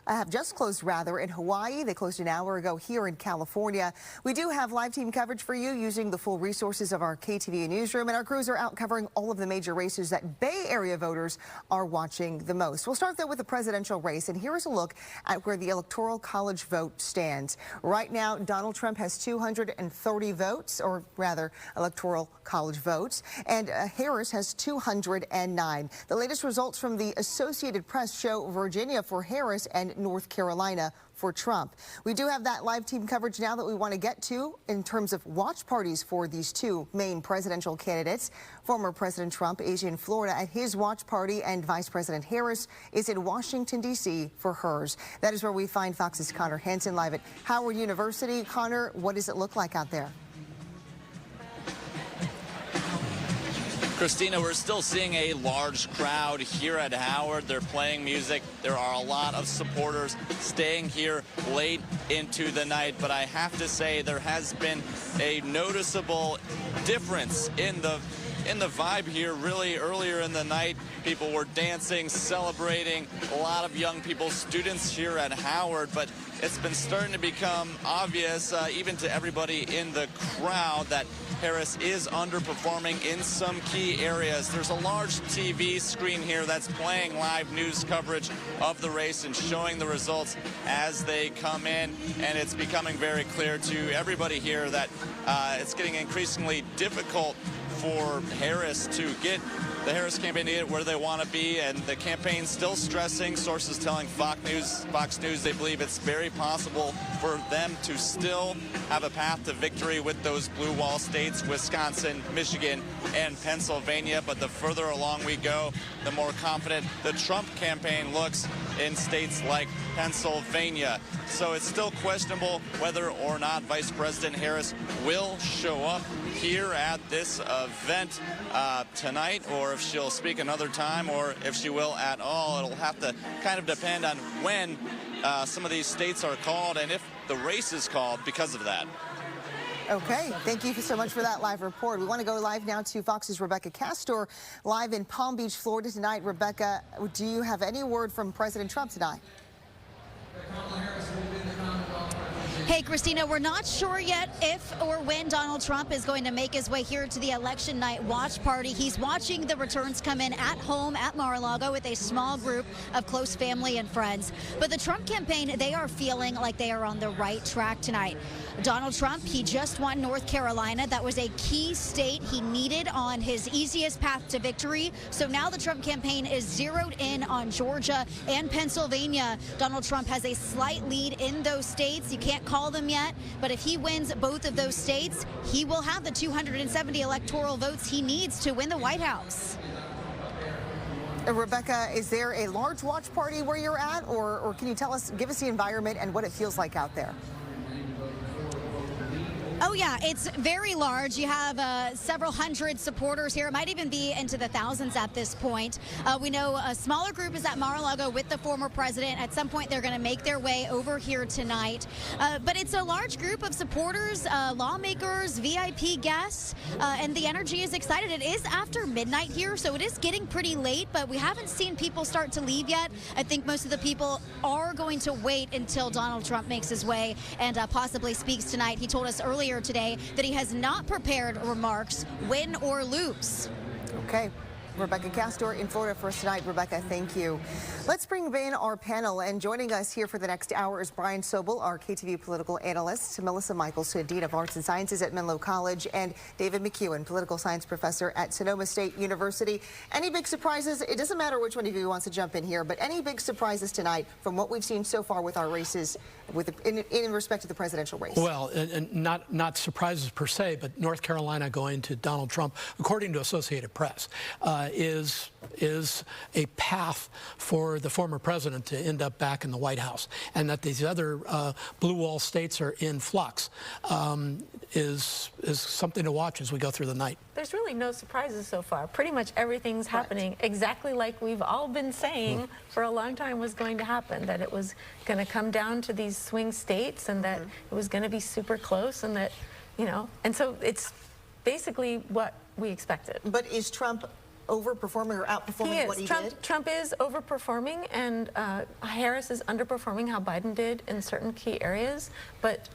have just closed in Hawaii. They closed an hour ago here in California. We do have live team coverage for you using the full resources of our KTVU newsroom, and our crews are out covering all of the major races that Bay Area voters are watching the most. We'll start though with the presidential race, and here is a look at where the Electoral College vote stands. Right now, Donald Trump has 230 votes, or rather, Electoral College votes, and Harris has 209. The latest results from the Associated Press show Virginia for Harris and North Carolina for Trump. We do have that live team coverage now that we want to get to in terms of watch parties for these two main presidential candidates. Former President Trump is in Florida at his watch party, and Vice President Harris is in Washington, D.C. for hers. That is where we find Fox's Connor Hansen live at Howard University. Connor, what does it look like out there? Christina, we're still seeing a large crowd here at Howard. They're playing music. There are a lot of supporters staying here late into the night, but I have to say there has been a noticeable difference in the vibe here. Really earlier in the night, people were dancing, celebrating, a lot of young people, students here at Howard, but it's been starting to become obvious even to everybody in the crowd that Harris is underperforming in some key areas. There's a large TV screen here that's playing live news coverage of the race and showing the results as they come in, and it's becoming very clear to everybody here that it's getting increasingly difficult for Harris to get the Harris campaign to get where they want to be, and the campaign still stressing, sources telling Fox News they believe it's very possible for them to still have a path to victory with those blue wall states, Wisconsin, Michigan, and Pennsylvania. But the further along we go, the more confident the Trump campaign looks in states like Pennsylvania. So it's still questionable whether or not Vice President Harris will show up here at this event tonight, or if she'll speak another time, or if she will at all. It'll have to kind of depend on when some of these states are called and if the race is called because of that. Okay, thank you so much for that live report. We want to go live now to Fox's Rebecca Castor, live in Palm Beach, Florida tonight. Rebecca, do you have any word from President Trump tonight? Hey, Christina, we're not sure yet if or when Donald Trump is going to make his way here to the election night watch party. He's watching the returns come in at home at Mar-a-Lago with a small group of close family and friends. But the Trump campaign, they are feeling like they are on the right track tonight. Donald Trump, he just won North Carolina. That was a key state he needed on his easiest path to victory. So now the Trump campaign is zeroed in on Georgia and Pennsylvania. Donald Trump has a slight lead in those states. You can't call them yet, but if he wins both of those states, he will have the 270 electoral votes he needs to win the White House. Rebecca, is there a large watch party where you're at, or can you give us the environment and what it feels like out there? Oh, yeah, it's very large. You have several hundred supporters here. It might even be into the thousands at this point. We know a smaller group is at Mar-a-Lago with the former president. At some point, they're going to make their way over here tonight. But it's a large group of supporters, lawmakers, VIP guests, and the energy is excited. It is after midnight here, so it is getting pretty late, but we haven't seen people start to leave yet. I think most of the people are going to wait until Donald Trump makes his way and possibly speaks tonight. He told us earlier today that he has not prepared remarks, win or lose. Okay. Rebecca Castor in Florida for us tonight. Rebecca, thank you. Let's bring in our panel, and joining us here for the next hour is Brian Sobel, our KTVU political analyst, Melissa Michaels, Dean of Arts and Sciences at Menlo College, and David McEwen, political science professor at Sonoma State University. Any big surprises? It doesn't matter which one of you wants to jump in here, but any big surprises tonight from what we've seen so far with our races in respect to the presidential race? Well, not surprises per se, but North Carolina going to Donald Trump, according to Associated Press, is a path for the former president to end up back in the White House, and that these other blue wall states are in flux is something to watch as we go through the night. There's really no surprises so far. Pretty much everything's happening exactly like we've all been saying for a long time was going to happen, that it was going to come down to these swing states and that it was going to be super close, and that, you know, and so it's basically what we expected. But is Trump overperforming or outperforming what he did? Trump is overperforming, and Harris is underperforming how Biden did in certain key areas. But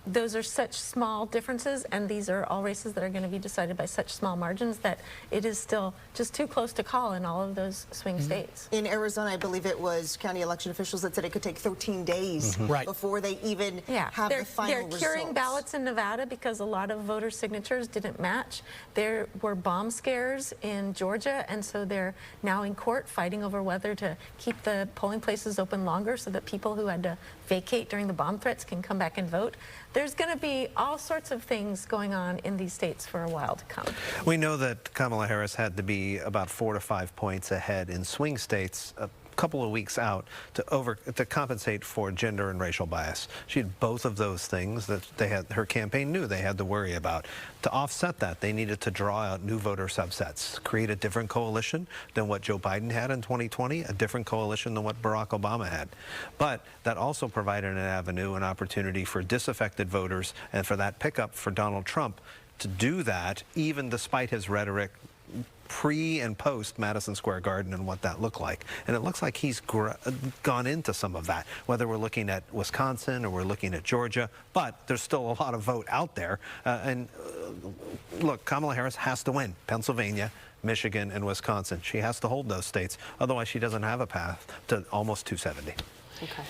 those are such small differences, and these are all races that are going to be decided by such small margins that it is still just too close to call in all of those swing states. In Arizona, I believe it was county election officials that said it could take 13 days before they even have the final results. They're curing ballots in Nevada because a lot of voter signatures didn't match. There were bomb scares in Georgia, and so they're now in court fighting over whether to keep the polling places open longer so that people who had to vacate during the bomb threats can come back and vote. There's going to be all sorts of things going on in these states for a while to come. We know that Kamala Harris had to be about 4 to 5 points ahead in swing states a couple of weeks out to compensate for gender and racial bias. She had both of those things that her campaign knew they had to worry about. To offset that, they needed to draw out new voter subsets, create a different coalition than what Joe Biden had in 2020, a different coalition than what Barack Obama had. But that also provided an avenue, an opportunity for disaffected voters and for that pickup for Donald Trump to do that, even despite his rhetoric pre and post Madison Square Garden and what that looked like. And it looks like he's gone into some of that, whether we're looking at Wisconsin or we're looking at Georgia, but there's still a lot of vote out there. Look, Kamala Harris has to win Pennsylvania, Michigan, and Wisconsin. She has to hold those states. Otherwise, she doesn't have a path to almost 270. Okay.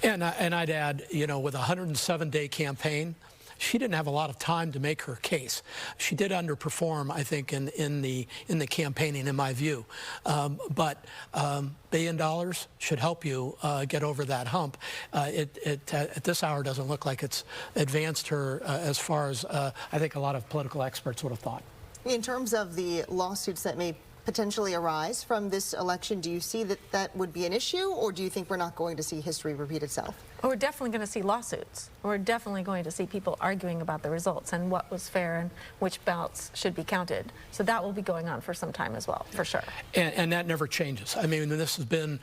And I'd add, you know, with a 107-day campaign, she didn't have a lot of time to make her case. She did underperform, I think, in the campaigning, in my view. But $1 billion should help you get over that hump. It at this hour doesn't look like it's advanced her as far as I think a lot of political experts would have thought. In terms of the lawsuits that may potentially arise from this election, do you see that that would be an issue, or do you think we're not going to see history repeat itself? We're definitely going to see lawsuits. We're definitely going to see people arguing about the results and what was fair and which ballots should be counted. So that will be going on for some time as well, for sure. And that never changes. I mean, this has been,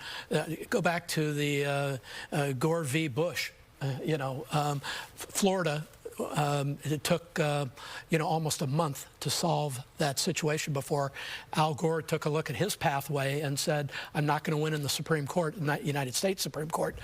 go back to the Gore v. Bush, Florida. It took, almost a month to solve that situation before Al Gore took a look at his pathway and said, I'm not going to win in the Supreme Court, United States Supreme Court.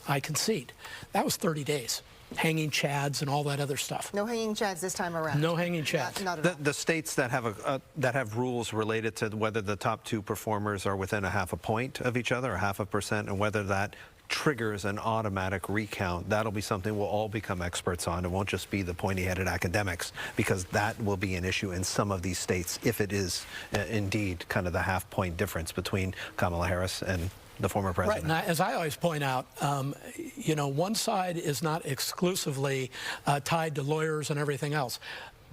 I concede. That was 30 days. Hanging chads and all that other stuff. No hanging chads this time around. No hanging chads. Not at all. The states that have rules related to whether the top two performers are within a half a point of each other, or 0.5%, and whether that triggers an automatic recount, that'll be something we'll all become experts on. It won't just be the pointy-headed academics, because that will be an issue in some of these states if it is indeed kind of the half-point difference between Kamala Harris and the former president. Right, and as I always point out, one side is not exclusively tied to lawyers and everything else.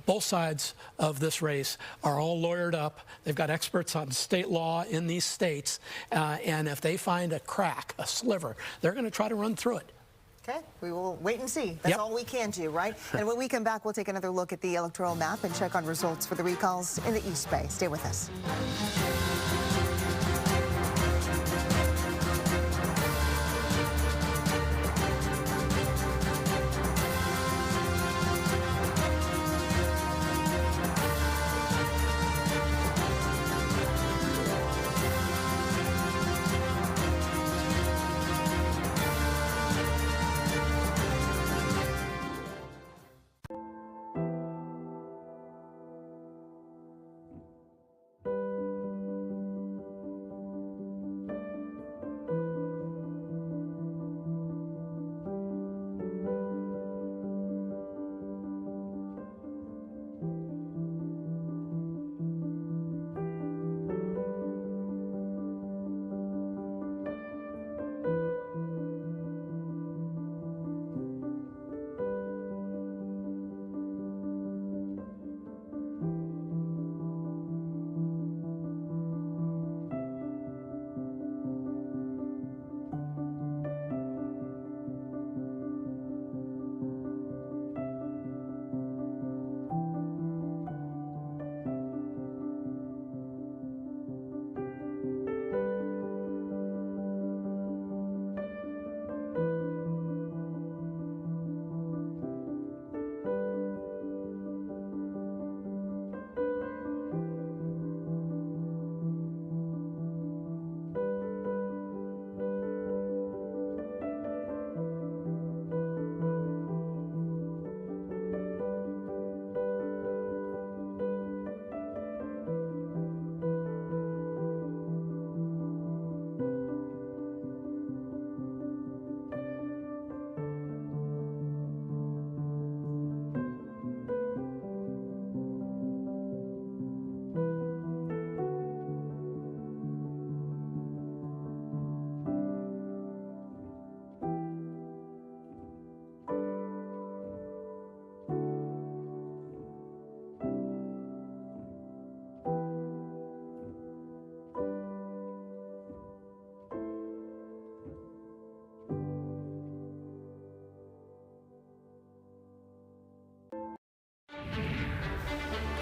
Both sides of this race are all lawyered up. They've got experts on state law in these states, and if they find a crack, a sliver, they're going to try to run through it. Okay, we will wait and see. That's all we can do, right? And when we come back, we'll take another look at the electoral map and check on results for the recalls in the East Bay. Stay with us.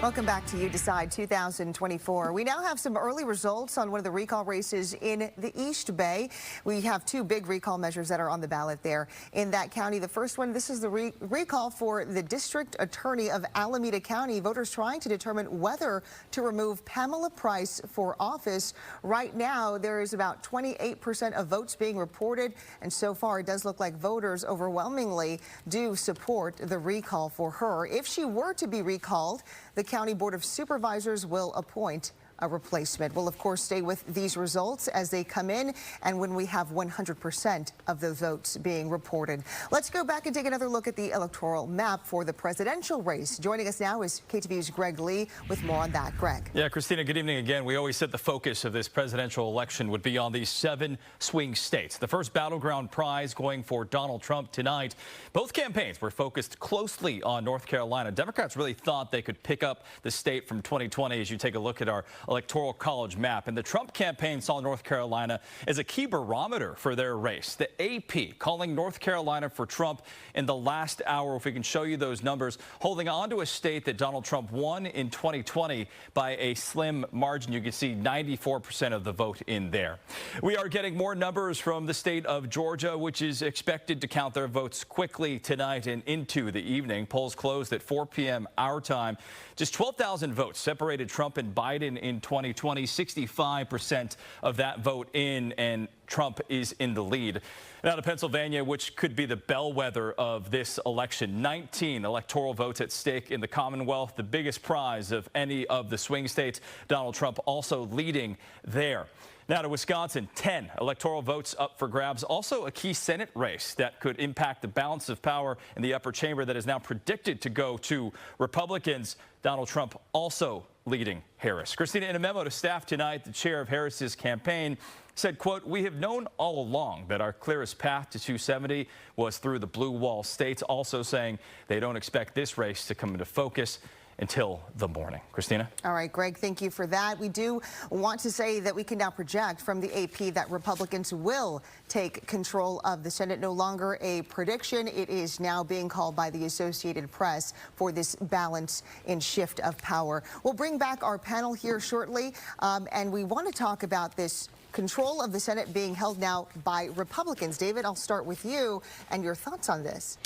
Welcome back to You Decide 2024. We now have some early results on one of the recall races in the East Bay. We have two big recall measures that are on the ballot there in that county. The first one, this is the recall for the district attorney of Alameda County. Voters trying to determine whether to remove Pamela Price for office. Right now, there is about 28% of votes being reported, and so far it does look like voters overwhelmingly do support the recall for her. If she were to be recalled, the County Board of Supervisors will appoint a replacement. We'll, of course, stay with these results as they come in and when we have 100% of the votes being reported. Let's go back and take another look at the electoral map for the presidential race. Joining us now is KTVU's Greg Lee with more on that. Greg. Yeah, Christina, good evening again. We always said the focus of this presidential election would be on these 7 swing states. The first battleground prize going for Donald Trump tonight. Both campaigns were focused closely on North Carolina. Democrats really thought they could pick up the state from 2020 as you take a look at our Electoral College map. And the Trump campaign saw North Carolina as a key barometer for their race. The AP calling North Carolina for Trump in the last hour. If we can show you those numbers, holding on to a state that Donald Trump won in 2020 by a slim margin. You can see 94% of the vote in there. We are getting more numbers from the state of Georgia, which is expected to count their votes quickly tonight and into the evening. Polls closed at 4 p.m. our time. Just 12,000 votes separated Trump and Biden in 2020, 65% of that vote in, and Trump is in the lead. Now to Pennsylvania, which could be the bellwether of this election. 19 electoral votes at stake in the Commonwealth, the biggest prize of any of the swing states. Donald Trump also leading there. Now to Wisconsin, 10 electoral votes up for grabs. Also a key Senate race that could impact the balance of power in the upper chamber that is now predicted to go to Republicans. Donald Trump also leading Harris. Christina, in a memo to staff tonight, the chair of Harris's campaign said, quote, "We have known all along that our clearest path to 270 was through the blue wall states," also saying they don't expect this race to come into focus until the morning. Christina? All right, Greg, thank you for that. We do want to say that we can now project from the AP that Republicans will take control of the Senate. No longer a prediction. It is now being called by the Associated Press for this balance and shift of power. We'll bring back our panel here shortly, and we want to talk about this control of the Senate being held now by Republicans. David, I'll start with you and your thoughts on this.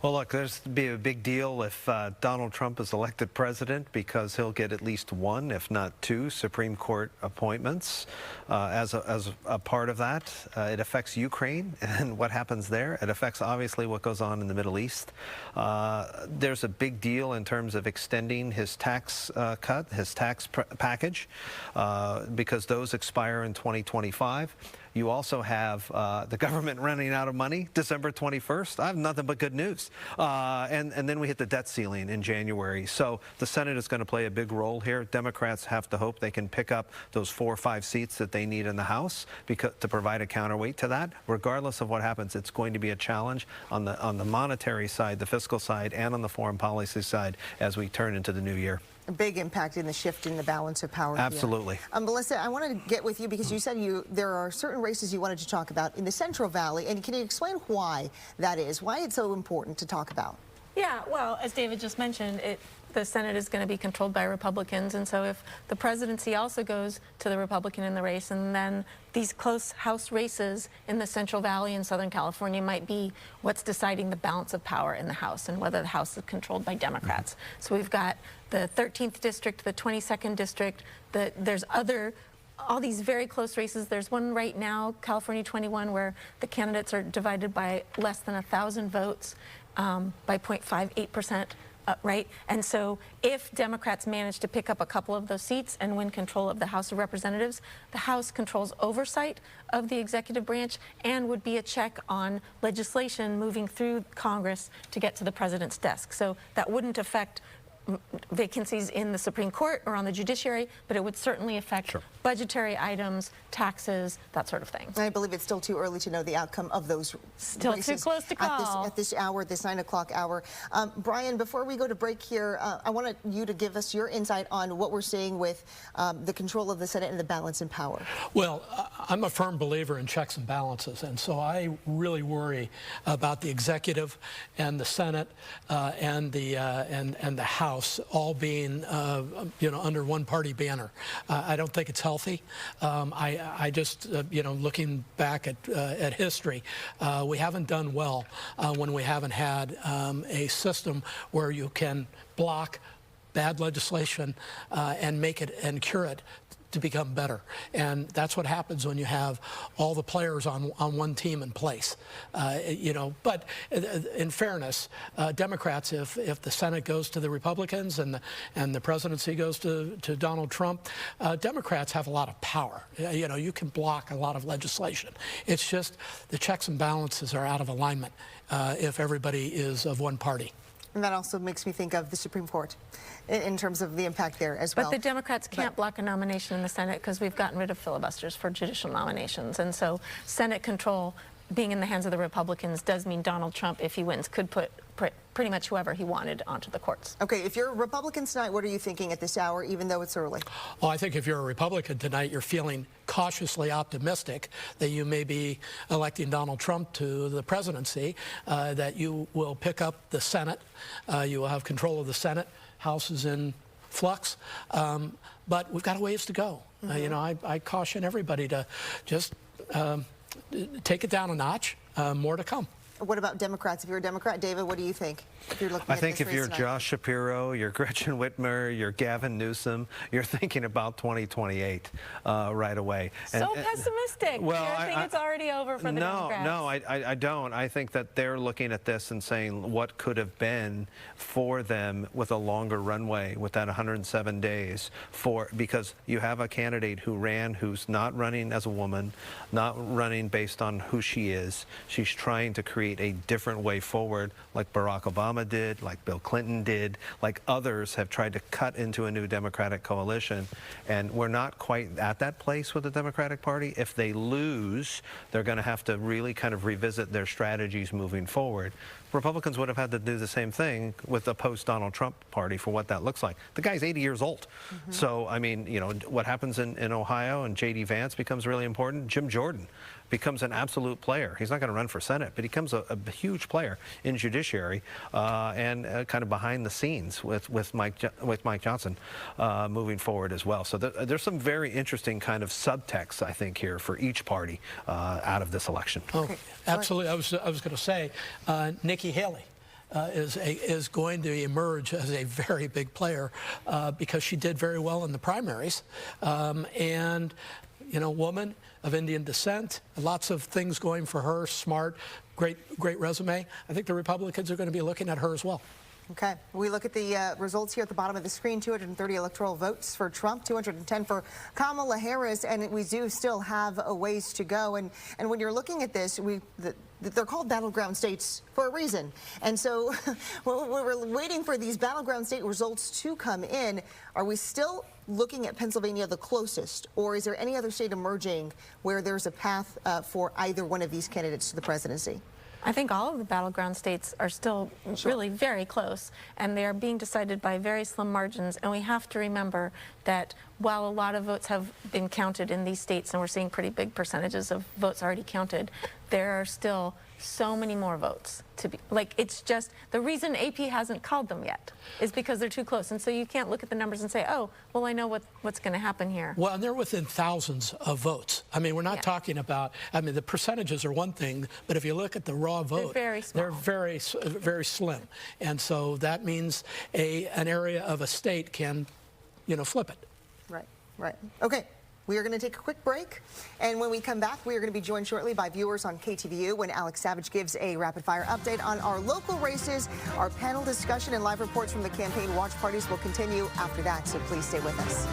Well, look, there's to be a big deal if Donald Trump is elected president, because he'll get at least 1, if not 2, Supreme Court appointments as a part of that. It affects Ukraine and what happens there. It affects, obviously, what goes on in the Middle East. There's a big deal in terms of extending his tax cut, his tax package, because those expire in 2025. You also have the government running out of money December 21st. I have nothing but good news. And then we hit the debt ceiling in January. So the Senate is going to play a big role here. Democrats have to hope they can pick up those 4 or 5 seats that they need in the House to provide a counterweight to that. Regardless of what happens, it's going to be a challenge on the monetary side, the fiscal side, and on the foreign policy side as we turn into the new year. A big impact in the shift in the balance of power. Absolutely. Melissa, I wanted to get with you because you said there are certain races you wanted to talk about in the Central Valley, and can you explain why that is, why it's so important to talk about? Yeah, well, as David just mentioned, the Senate is going to be controlled by Republicans, and so if the presidency also goes to the Republican in the race, and then these close House races in the Central Valley and Southern California might be what's deciding the balance of power in the House and whether the House is controlled by Democrats. So we've got the 13th district, the 22nd district, there's all these very close races. There's one right now, California 21, where the candidates are divided by less than 1,000 votes, by 0.58%. Right? And so if Democrats manage to pick up a couple of those seats and win control of the House of Representatives, the House controls oversight of the executive branch and would be a check on legislation moving through Congress to get to the president's desk. So that wouldn't affect vacancies in the Supreme Court or on the judiciary, but it would certainly affect budgetary items, taxes, that sort of thing. I believe it's still too early to know the outcome of those Still too close to call. At this hour, this 9 o'clock hour. Brian, before we go to break here, I wanted you to give us your insight on what we're seeing with the control of the Senate and the balance in power. Well, I'm a firm believer in checks and balances, and so I really worry about the executive and the Senate and the House House all being, under one party banner. I don't think it's healthy. I just, looking back at history, we haven't done well when we haven't had a system where you can block bad legislation and make it and cure it to become better. And that's what happens when you have all the players on one team in place. But in fairness, Democrats, if the Senate goes to the Republicans and the presidency goes to Donald Trump, Democrats have a lot of power. You can block a lot of legislation. It's just the checks and balances are out of alignment if everybody is of one party. And that also makes me think of the Supreme Court in terms of the impact there as well. But the Democrats can't block a nomination in the Senate because we've gotten rid of filibusters for judicial nominations. And so Senate control being in the hands of the Republicans does mean Donald Trump, if he wins, could put pretty much whoever he wanted onto the courts. Okay, if you're Republicans tonight, what are you thinking at this hour, even though it's early? Well, I think if you're a Republican tonight, you're feeling cautiously optimistic that you may be electing Donald Trump to the presidency, that you will pick up the Senate, you will have control of the Senate, House is in flux, but we've got a ways to go. I caution everybody to just take it down a notch, more to come. What about Democrats? If you're a Democrat, David, what do you think? If you're looking I at think this if you're race Josh Shapiro, you're Gretchen Whitmer, you're Gavin Newsom, you're thinking about 2028 right away. So pessimistic. Well, I think it's already over for the Democrats. No, I don't. I think that they're looking at this and saying what could have been for them with a longer runway, with that 107 days, because you have a candidate who's not running as a woman, not running based on who she is. She's trying to create a different way forward, like Barack Obama did, like Bill Clinton did, like others have tried to cut into a new Democratic coalition. And we're not quite at that place with the Democratic Party. If they lose, they're going to have to really kind of revisit their strategies moving forward. Republicans would have had to do the same thing with the post-Donald Trump party for what that looks like. The guy's 80 years old. So, I mean, what happens in Ohio and J.D. Vance becomes really important. Jim Jordan becomes an absolute player. He's not going to run for Senate, but he becomes a huge player in judiciary and kind of behind the scenes with Mike Johnson moving forward as well. So there's some very interesting kind of subtext, I think, here for each party out of this election. Oh, absolutely. I was going to say, Nikki Haley is going to emerge as a very big player because she did very well in the primaries. And, woman of Indian descent, lots of things going for her, smart, great resume. I think the Republicans are going to be looking at her as well. Okay, we look at the results here at the bottom of the screen. 230 electoral votes for Trump, 210 for Kamala Harris, and we do still have a ways to go. And when you're looking at this, they're called battleground states for a reason. And so we're waiting for these battleground state results to come in. Are we still looking at Pennsylvania the closest, or is there any other state emerging where there's a path for either one of these candidates to the presidency? I think all of the battleground states are still really very close, and they are being decided by very slim margins. And we have to remember that while a lot of votes have been counted in these states, and we're seeing pretty big percentages of votes already counted, there are still so many more votes to be, it's just, the reason AP hasn't called them yet is because they're too close. And so you can't look at the numbers and say, oh, well, I know what's going to happen here. Well, and they're within thousands of votes. I mean, we're not talking about, the percentages are one thing, but if you look at the raw vote, they're very small. They're very slim. And so that means an area of a state can, flip it. Right. Okay. We are going to take a quick break, and when we come back, we are going to be joined shortly by viewers on KTVU when Alex Savage gives a rapid-fire update on our local races. Our panel discussion and live reports from the campaign watch parties will continue after that, so please stay with us.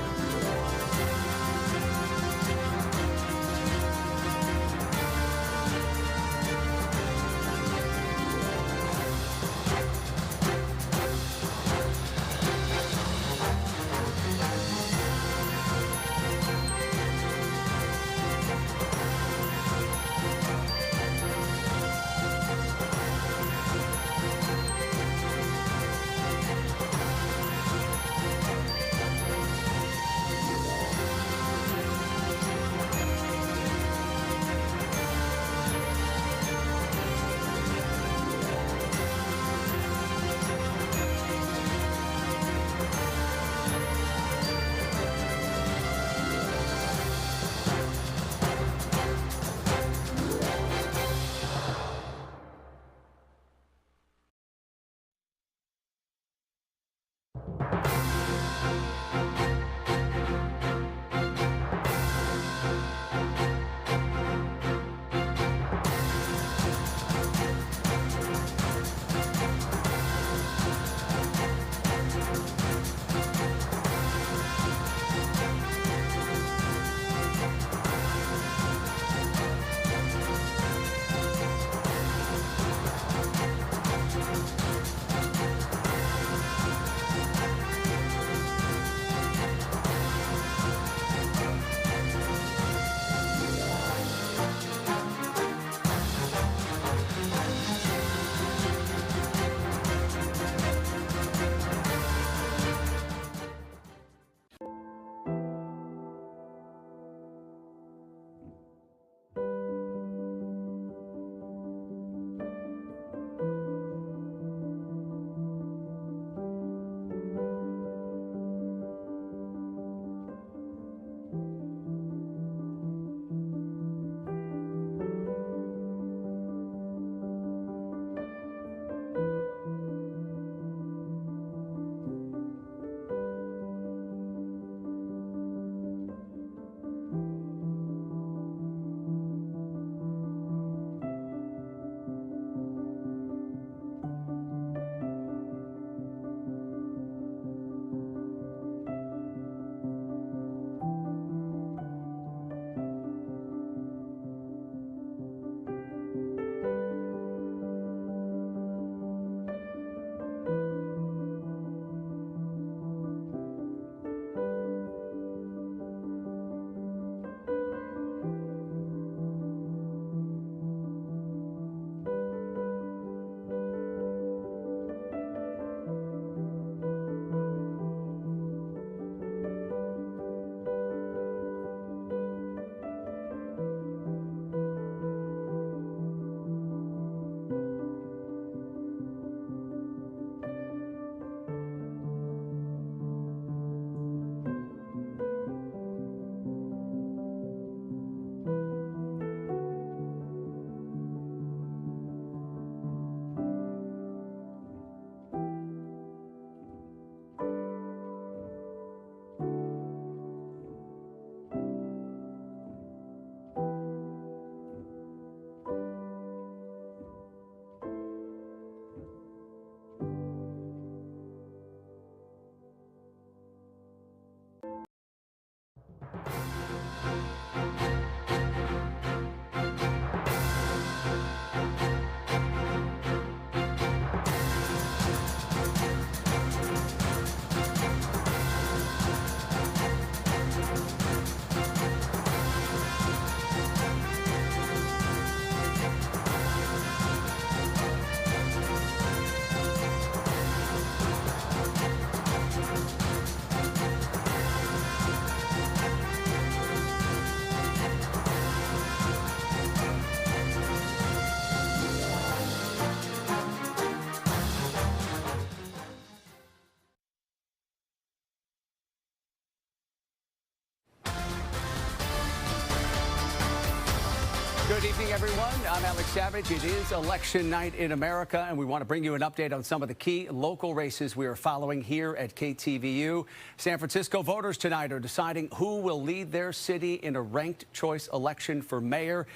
evening, everyone. I'm Alex Savage. It is election night in America, and we want to bring you an update on some of the key local races we are following here at KTVU. San Francisco voters tonight are deciding who will lead their city in a ranked choice election for mayor.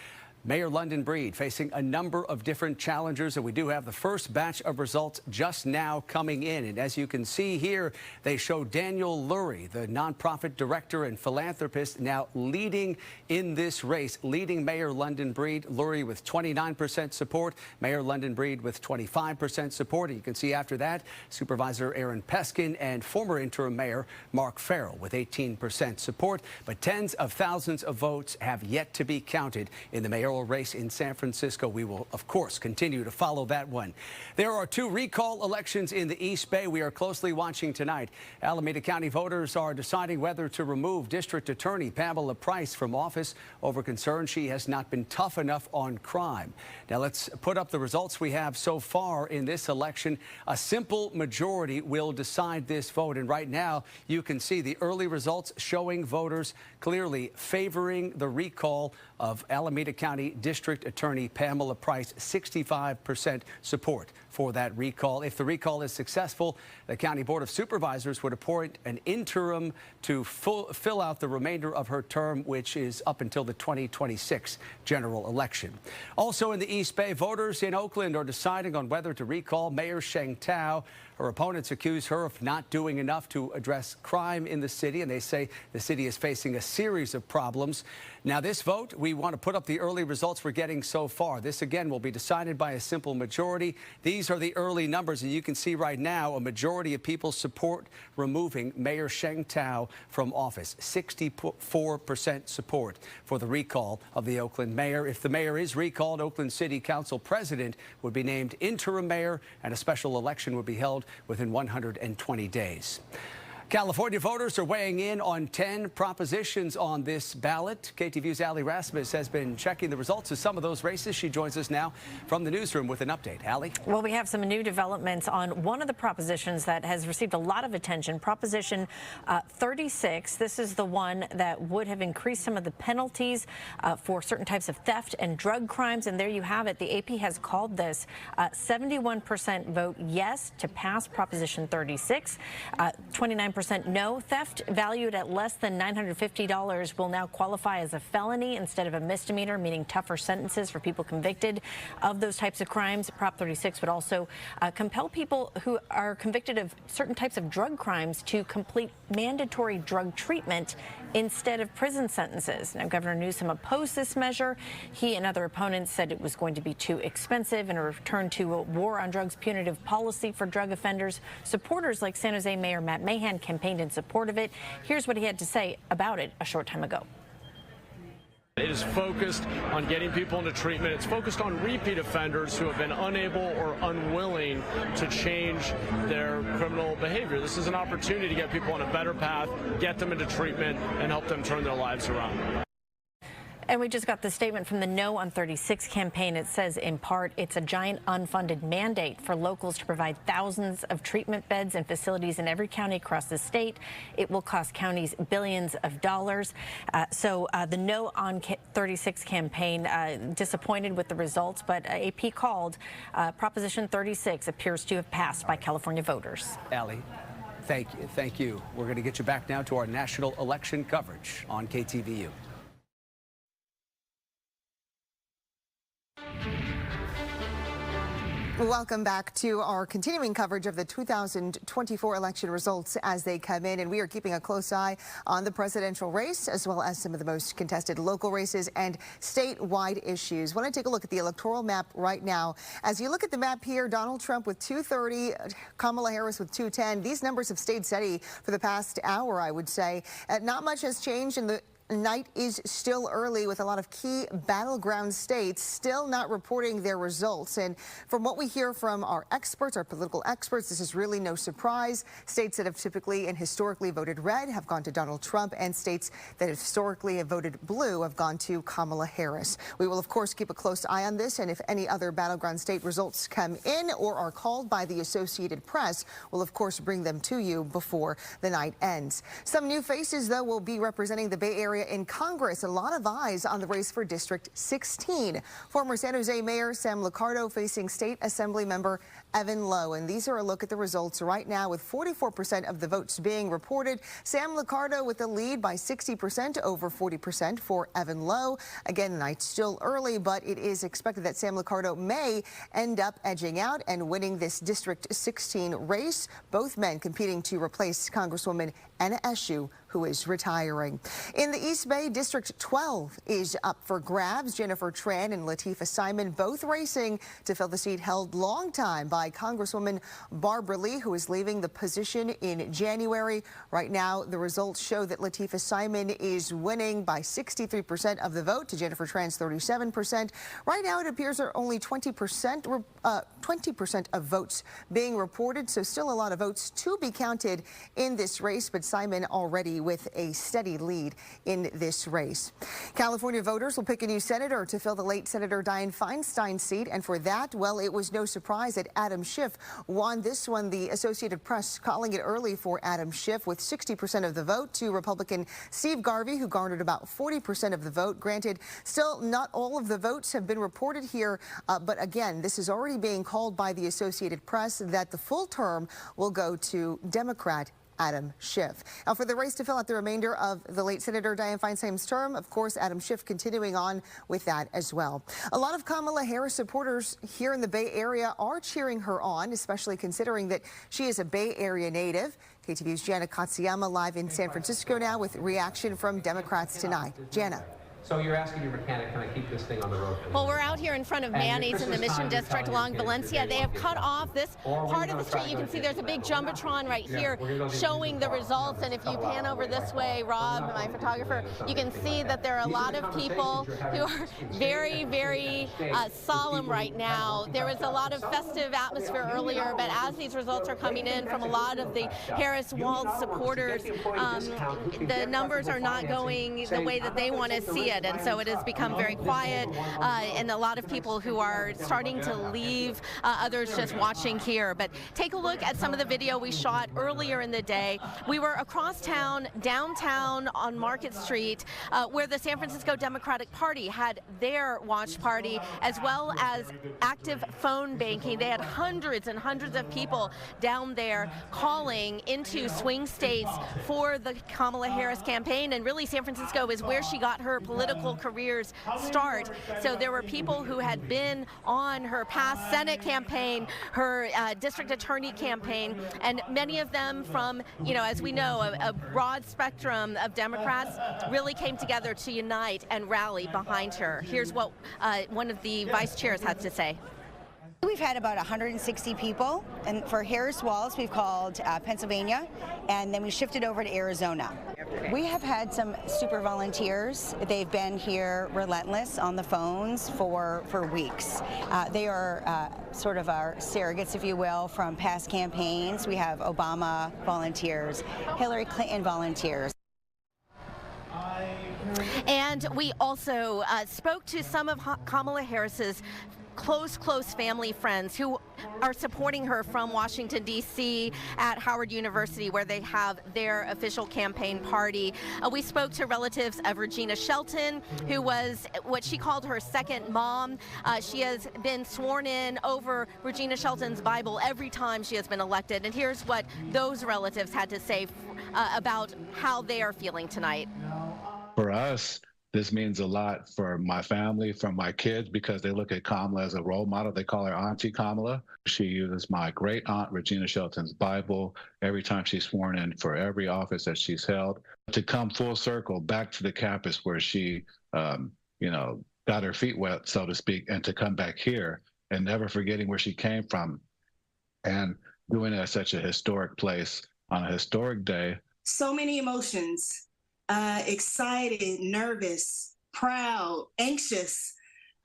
Mayor London Breed facing a number of different challengers, and we do have the first batch of results just now coming in. And as you can see here, they show Daniel Lurie, the nonprofit director and philanthropist, now leading in this race, leading Mayor London Breed. Lurie with 29% support, Mayor London Breed with 25% support. And you can see after that, Supervisor Aaron Peskin and former interim mayor Mark Farrell with 18% support. But tens of thousands of votes have yet to be counted in the mayoral race in San Francisco. We will, of course, continue to follow that one. There are two recall elections in the East Bay we are closely watching tonight. Alameda County voters are deciding whether to remove District Attorney Pamela Price from office over concern she has not been tough enough on crime. Now let's put up the results we have so far in this election. A simple majority will decide this vote, and right now you can see the early results showing voters clearly favoring the recall of Alameda County District Attorney Pamela Price, 65% support for that recall. If the recall is successful, the County Board of Supervisors would appoint an interim to fill out the remainder of her term, which is up until the 2026 general election. Also in the East Bay, voters in Oakland are deciding on whether to recall Mayor Sheng Tao. Her opponents accuse her of not doing enough to address crime in the city, and they say the city is facing a series of problems. Now, this vote, we want to put up the early results we're getting so far. This, again, will be decided by a simple majority. These are the early numbers, and you can see right now a majority of people support removing Mayor Sheng Tao from office. 64% support for the recall of the Oakland mayor. If the mayor is recalled, Oakland City Council president would be named interim mayor, and a special election would be held within 120 days. California voters are weighing in on 10 propositions on this ballot. KTVU's Allie Rasmus has been checking the results of some of those races. She joins us now from the newsroom with an update. Allie? Well, we have some new developments on one of the propositions that has received a lot of attention, Proposition 36. This is the one that would have increased some of the penalties for certain types of theft and drug crimes. And there you have it. The AP has called this 71% vote yes to pass Proposition 36, 29% no. Theft valued at less than $950 will now qualify as a felony instead of a misdemeanor, meaning tougher sentences for people convicted of those types of crimes. Prop 36 would also compel people who are convicted of certain types of drug crimes to complete mandatory drug treatment instead of prison sentences. Now, Governor Newsom opposed this measure. He and other opponents said it was going to be too expensive and a return to a war on drugs punitive policy for drug offenders. Supporters like San Jose Mayor Matt Mahan campaigned in support of it. Here's what he had to say about it a short time ago. It is focused on getting people into treatment. It's focused on repeat offenders who have been unable or unwilling to change their criminal behavior. This is an opportunity to get people on a better path, get them into treatment, and help them turn their lives around. And we just got the statement from the No on 36 campaign. It says, in part, it's a giant unfunded mandate for locals to provide thousands of treatment beds and facilities in every county across the state. It will cost counties billions of dollars. So the No on 36 campaign disappointed with the results, but AP called Proposition 36 appears to have passed by California voters. Allie, thank you. Thank you. We're going to get you back now to our national election coverage on KTVU. Welcome back to our continuing coverage of the 2024 election results as they come in, and we are keeping a close eye on the presidential race as well as some of the most contested local races and statewide issues. Want to take a look at the electoral map right now. As you look at the map here, Donald Trump with 230, Kamala Harris with 210. These numbers have stayed steady for the past hour, I would say. Not much has changed in the night is still early, with a lot of key battleground states still not reporting their results. And from what we hear from our experts, our political experts, this is really no surprise. States that have typically and historically voted red have gone to Donald Trump, and states that historically have voted blue have gone to Kamala Harris. We will, of course, keep a close eye on this, and if any other battleground state results come in or are called by the Associated Press, we'll, of course, bring them to you before the night ends. Some new faces, though, will be representing the Bay Area area in Congress. A lot of eyes on the race for District 16. Former San Jose Mayor Sam Liccardo facing State Assembly member Evan Lowe. And these are a look at the results right now, with 44% of the votes being reported. Sam Liccardo with the lead by 60% over 40% for Evan Lowe. Again, the night's still early, but it is expected that Sam Liccardo may end up edging out and winning this District 16 race. Both men competing to replace Congresswoman Anna Eshoo, who is retiring. In the East Bay, District 12 is up for grabs. Jennifer Tran and Latifah Simon both racing to fill the seat held long time by Congresswoman Barbara Lee, who is leaving the position in January. Right now, the results show that Latifah Simon is winning by 63% of the vote to Jennifer Tran's 37%. Right now, it appears there are only 20% of votes being reported, so still a lot of votes to be counted in this race, but Simon already with a steady lead in this race. California voters will pick a new senator to fill the late Senator Dianne Feinstein's seat, and for that, well, it was no surprise that Adam Schiff won this one. The Associated Press calling it early for Adam Schiff with 60% of the vote to Republican Steve Garvey, who garnered about 40% of the vote. Granted, still not all of the votes have been reported here, but again, this is already being called by the Associated Press that the full term will go to Democrat Adam Schiff. Now, for the race to fill out the remainder of the late Senator Dianne Feinstein's term, of course, Adam Schiff continuing on with that as well. A lot of Kamala Harris supporters here in the Bay Area are cheering her on, especially considering that she is a Bay Area native. KTVU's Jana Katsuyama live in San Francisco now with reaction from Democrats tonight. Jana. So you're asking your mechanic, can I keep this thing on the road? Well, we're out here in front of Manny's in the Mission District along Valencia. They have cut off this part of the street. You can see there's a big Jumbotron right here showing the results. And if you pan over this way, Rob, my photographer, you can see that there are a lot of people who are very, very solemn right now. There was a lot of festive atmosphere earlier, but as these results are coming in from a lot of the Harris-Walz supporters, the numbers are not going the way that they want to see it. And so it has become very quiet, and a lot of people who are starting to leave, others just watching here. But take a look at some of the video we shot earlier in the day. We were across town, downtown on Market Street, where the San Francisco Democratic Party had their watch party, as well as active phone banking. They had hundreds and hundreds of people down there calling into swing states for the Kamala Harris campaign. And really, San Francisco is where she got her political careers start. So there were people who had been on her past Senate campaign, her district attorney campaign, and many of them from, as we know, a broad spectrum of Democrats really came together to unite and rally behind her. Here's what one of the vice chairs had to say. We've had about 160 people, and for Harris-Walz, we've called Pennsylvania, and then we shifted over to Arizona. We have had some super volunteers. They've been here relentless on the phones for weeks. They are sort of our surrogates, if you will, from past campaigns. We have Obama volunteers, Hillary Clinton volunteers. And we also spoke to some of Kamala Harris's close family friends who are supporting her from Washington, D.C. at Howard University, where they have their official campaign party. We spoke to relatives of Regina Shelton, who was what she called her second mom. She has been sworn in over Regina Shelton's Bible every time she has been elected. And here's what those relatives had to say about how they are feeling tonight. For us, this means a lot for my family, for my kids, because they look at Kamala as a role model. They call her Auntie Kamala. She uses my great aunt Regina Shelton's Bible every time she's sworn in for every office that she's held. To come full circle back to the campus where she, got her feet wet, so to speak, and to come back here and never forgetting where she came from and doing it at such a historic place on a historic day. So many emotions. Excited, nervous, proud, anxious.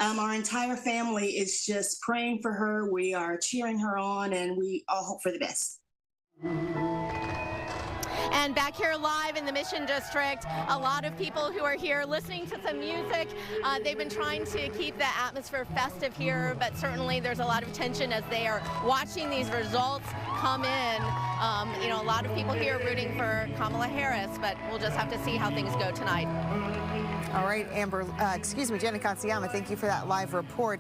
Our entire family is just praying for her. We are cheering her on, and we all hope for the best. And back here live in the Mission District, a lot of people who are here listening to some music. They've been trying to keep the atmosphere festive here, but certainly there's a lot of tension as they are watching these results come in. You know, a lot of people here rooting for Kamala Harris, but we'll just have to see how things go tonight. All right, Jenna Katsuyama, thank you for that live report.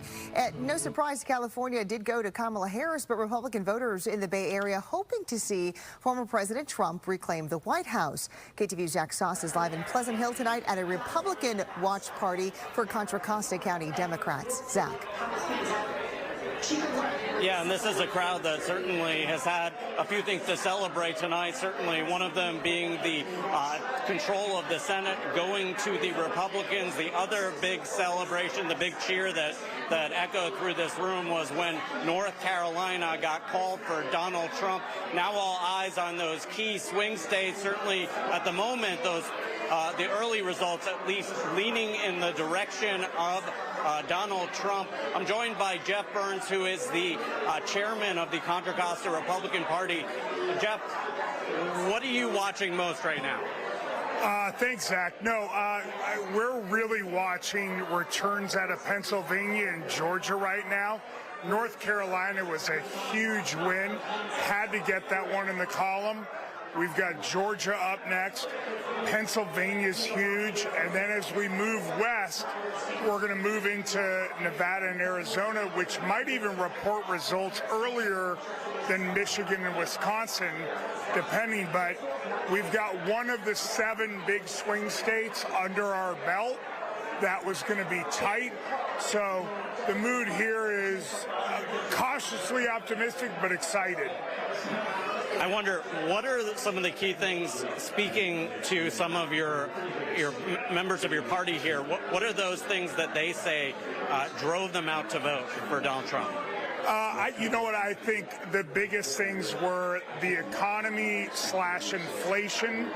No surprise, California did go to Kamala Harris, but Republican voters in the Bay Area hoping to see former President Trump reclaim the White House. KTVU's Zach Sauce is live in Pleasant Hill tonight at a Republican watch party for Contra Costa County Democrats. Zach. Yeah, and this is a crowd that certainly has had a few things to celebrate tonight, certainly one of them being the control of the Senate going to the Republicans. The other big celebration, the big cheer that echoed through this room was when North Carolina got called for Donald Trump. Now all eyes on those key swing states. Certainly at the moment, those the early results at least leaning in the direction of Donald Trump. I'm joined by Jeff Burns, who is the chairman of the Contra Costa Republican Party. Jeff, what are you watching most right now? Thanks, Zach. No, we're really watching returns out of Pennsylvania and Georgia right now. North Carolina was a huge win. Had to get that one in the column. We've got Georgia up next. Pennsylvania's huge. And then as we move west, we're going to move into Nevada and Arizona, which might even report results earlier than Michigan and Wisconsin, depending. But we've got one of the 7 big swing states under our belt. That was going to be tight. So the mood here is cautiously optimistic but excited. I wonder, what are some of the key things, speaking to some of your members of your party here, what are those things that they say drove them out to vote for Donald Trump? You know what, I think the biggest things were the economy / inflation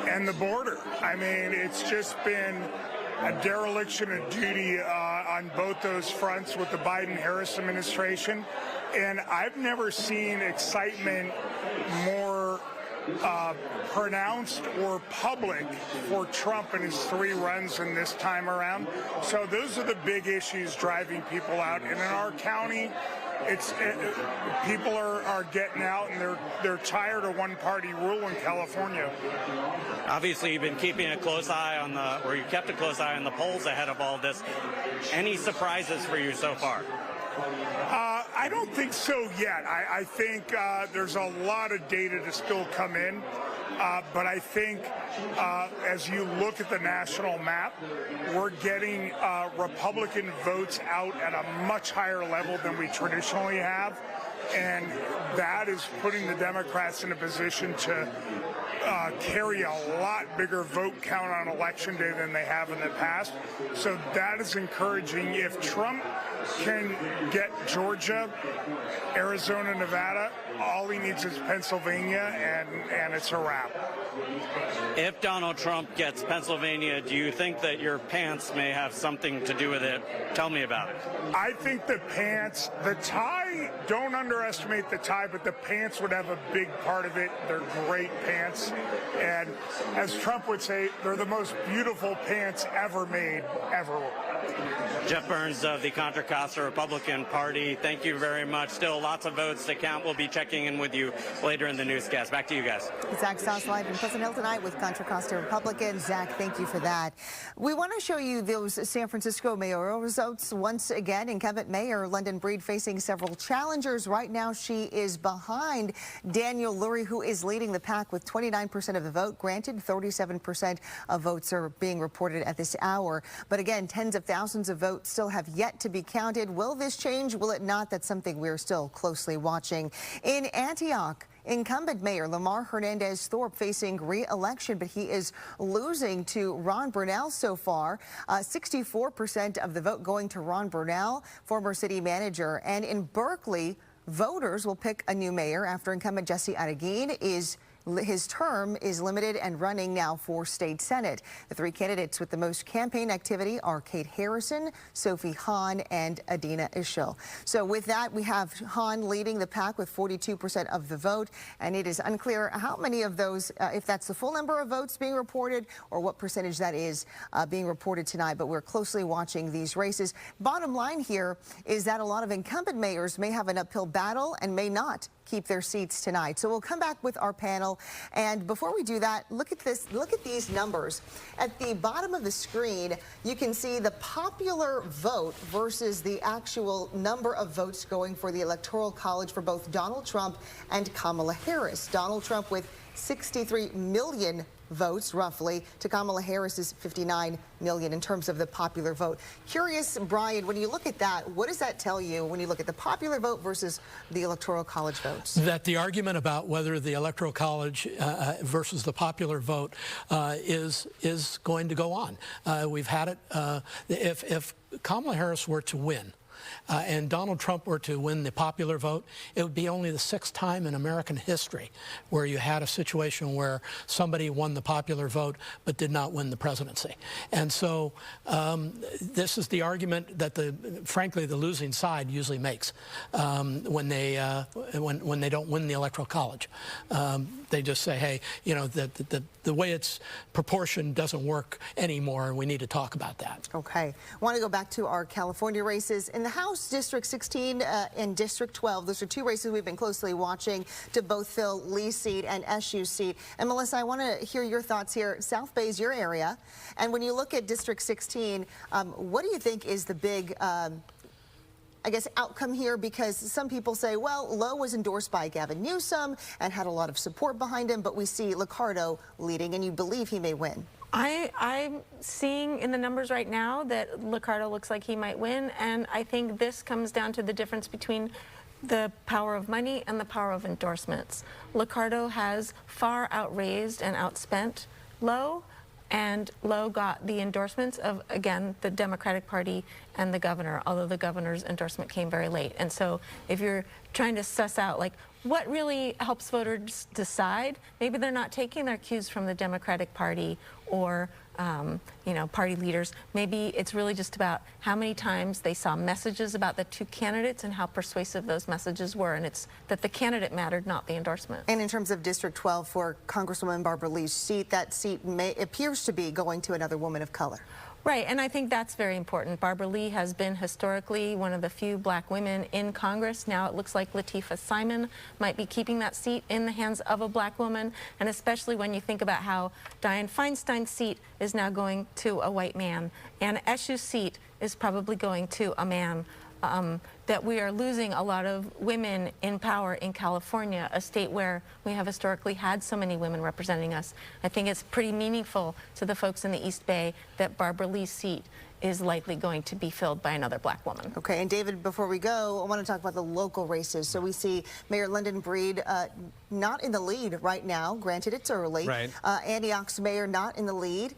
and the border. I mean, it's just been a dereliction of duty on both those fronts with the Biden-Harris administration. And I've never seen excitement more pronounced or public for Trump in his 3 runs in this time around. So those are the big issues driving people out. And in our county, people are getting out, and they're tired of one-party rule in California. Obviously, you've been keeping a close eye on you kept a close eye on the polls ahead of all this. Any surprises for you so far? I don't think so yet. I think there's a lot of data to still come in. But I think as you look at the national map, we're getting Republican votes out at a much higher level than we traditionally have. And that is putting the Democrats in a position to carry a lot bigger vote count on Election Day than they have in the past. So that is encouraging. If Trump can get Georgia, Arizona, Nevada, all he needs is Pennsylvania, and it's a wrap. If Donald Trump gets Pennsylvania, do you think that your pants may have something to do with it? Tell me about it. I think the pants, the tie, don't underestimate the tie, but the pants would have a big part of it. They're great pants. And as Trump would say, they're the most beautiful pants ever made, ever. Jeff Burns of the Contra Costa Republican Party, thank you very much. Still lots of votes to count. We'll be checking in with you later in the newscast. Back to you guys. Zach Sauce live in Pleasant Hill tonight with Contra Costa Republican. Zach, thank you for that. We want to show you those San Francisco mayoral results once again. Incumbent Mayor London Breed facing several challengers. Right now, she is behind Daniel Lurie, who is leading the pack with 29% of the vote. Granted, 37% of votes are being reported at this hour. But again, tens of thousands of votes still have yet to be counted. Will this change? Will it not? That's something we're still closely watching. In Antioch, incumbent Mayor Lamar Hernandez Thorpe facing re-election, but he is losing to Ron Brunell so far. 64% of the vote going to Ron Brunell, former city manager. And in Berkeley, voters will pick a new mayor after incumbent Jesse Adeguin is His term is limited and running now for state senate. The three candidates with the most campaign activity are Kate Harrison, Sophie Hahn, and Adina Ishil. So with that, we have Hahn leading the pack with 42% of the vote, and it is unclear how many of those, if that's the full number of votes being reported or what percentage that is being reported tonight, but we're closely watching these races. Bottom line here is that a lot of incumbent mayors may have an uphill battle and may not keep their seats tonight. So we'll come back with our panel. And before we do that, look at this. Look at these numbers. At the bottom of the screen, you can see the popular vote versus the actual number of votes going for the Electoral College for both Donald Trump and Kamala Harris. Donald Trump with 63 million votes, roughly, to Kamala Harris's 59 million in terms of the popular vote. Curious, Brian, when you look at that, what does that tell you when you look at the popular vote versus the Electoral College votes? That the argument about whether the Electoral College versus the popular vote is going to go on. We've had it. If Kamala Harris were to win, and Donald Trump were to win the popular vote, it would be only the 6th time in American history where you had a situation where somebody won the popular vote but did not win the presidency. And so this is the argument that, frankly, the losing side usually makes when they don't win the Electoral College. They just say, hey, you know, the way it's proportioned doesn't work anymore, and we need to talk about that. Okay. I want to go back to our California races. In the House, District 16 and District 12, those are two races we've been closely watching to both fill Lee's seat and Eshu's seat. And Melissa, I want to hear your thoughts here. South Bay is your area. And when you look at District 16, what do you think is the big I guess, outcome here? Because some people say, well, Lowe was endorsed by Gavin Newsom and had a lot of support behind him, but we see Liccardo leading, and you believe he may win. I'm seeing in the numbers right now that Liccardo looks like he might win, and I think this comes down to the difference between the power of money and the power of endorsements. Liccardo has far outraised and outspent Lowe, and Lowe got the endorsements of, again, the Democratic Party and the governor, although the governor's endorsement came very late. And so if you're trying to suss out, like, what really helps voters decide, maybe they're not taking their cues from the Democratic Party or you know, party leaders. Maybe it's really just about how many times they saw messages about the two candidates and how persuasive those messages were, and it's that the candidate mattered, not the endorsement. And in terms of District 12 for Congresswoman Barbara Lee's seat, that seat appears to be going to another woman of color. Right, and I think that's very important. Barbara Lee has been historically one of the few black women in Congress. Now it looks like Latifah Simon might be keeping that seat in the hands of a black woman, and especially when you think about how Dianne Feinstein's seat is now going to a white man, and Eshu's seat is probably going to a man. That we are losing a lot of women in power in California, a state where we have historically had so many women representing us. I think it's pretty meaningful to the folks in the East Bay that Barbara Lee's seat is likely going to be filled by another black woman. Okay, and David, before we go, I want to talk about the local races. So we see Mayor London Breed not in the lead right now. Granted, it's early. Right. Antioch's mayor not in the lead.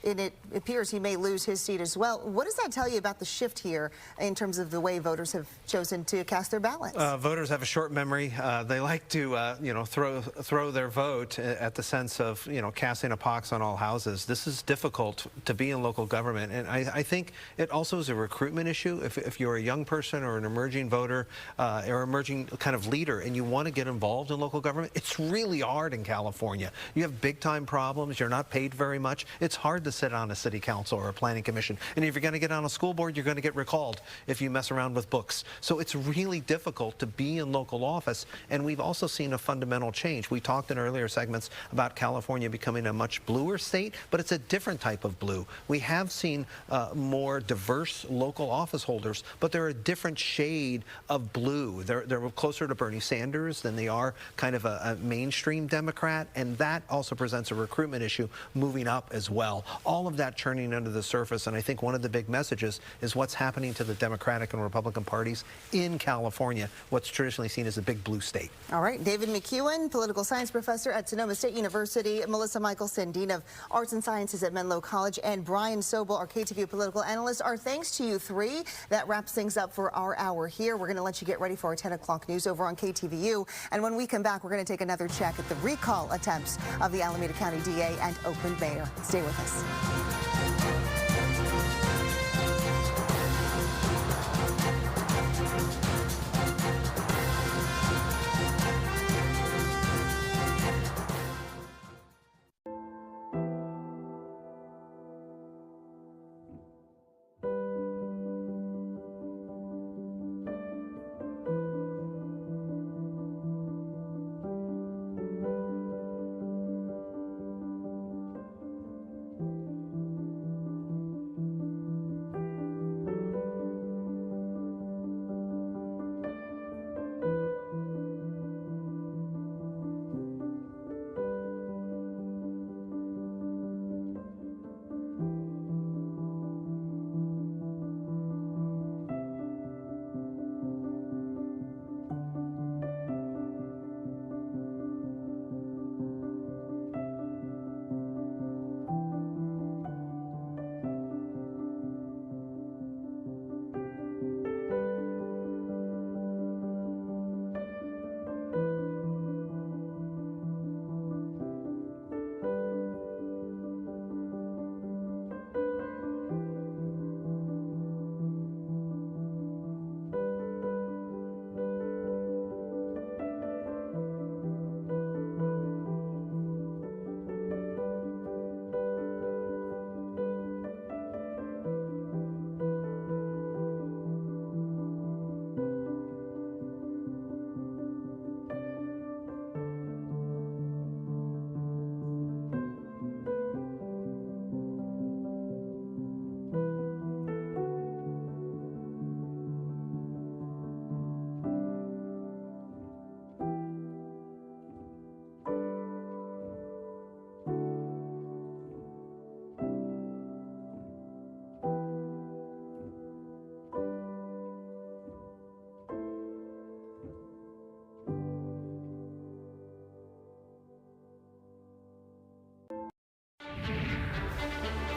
And it appears he may lose his seat as well. What does that tell you about the shift here in terms of the way voters have chosen to cast their ballots? Voters have a short memory. They like to, you know, throw their vote at the sense of, you know, casting a pox on all houses. This is difficult to be in local government, and I think it also is a recruitment issue. If you're a young person or an emerging voter or emerging kind of leader and you want to get involved in local government, it's really hard in California. You have big-time problems. You're not paid very much. It's hard to sit on a city council or a planning commission. And if you're going to get on a school board, you're going to get recalled if you mess around with books. So it's really difficult to be in local office. And we've also seen a fundamental change. We talked in earlier segments about California becoming a much bluer state, but it's a different type of blue. We have seen more diverse local office holders, but they're a different shade of blue. They're closer to Bernie Sanders than they are kind of a mainstream Democrat, and that also presents a recruitment issue moving up as well. all of that churning under the surface. And I think one of the big messages is what's happening to the Democratic and Republican parties in California, what's traditionally seen as a big blue state. All right, David McEwen, political science professor at Sonoma State University, Melissa Michelson, Dean of Arts and Sciences at Menlo College, and Brian Sobel, our KTVU political analyst. Our thanks to you three. That wraps things up for our hour here. We're going to let you get ready for our 10 o'clock news over on KTVU. And when we come back, we're going to take another check at the recall attempts of the Alameda County DA and Oakland mayor. Stay with us.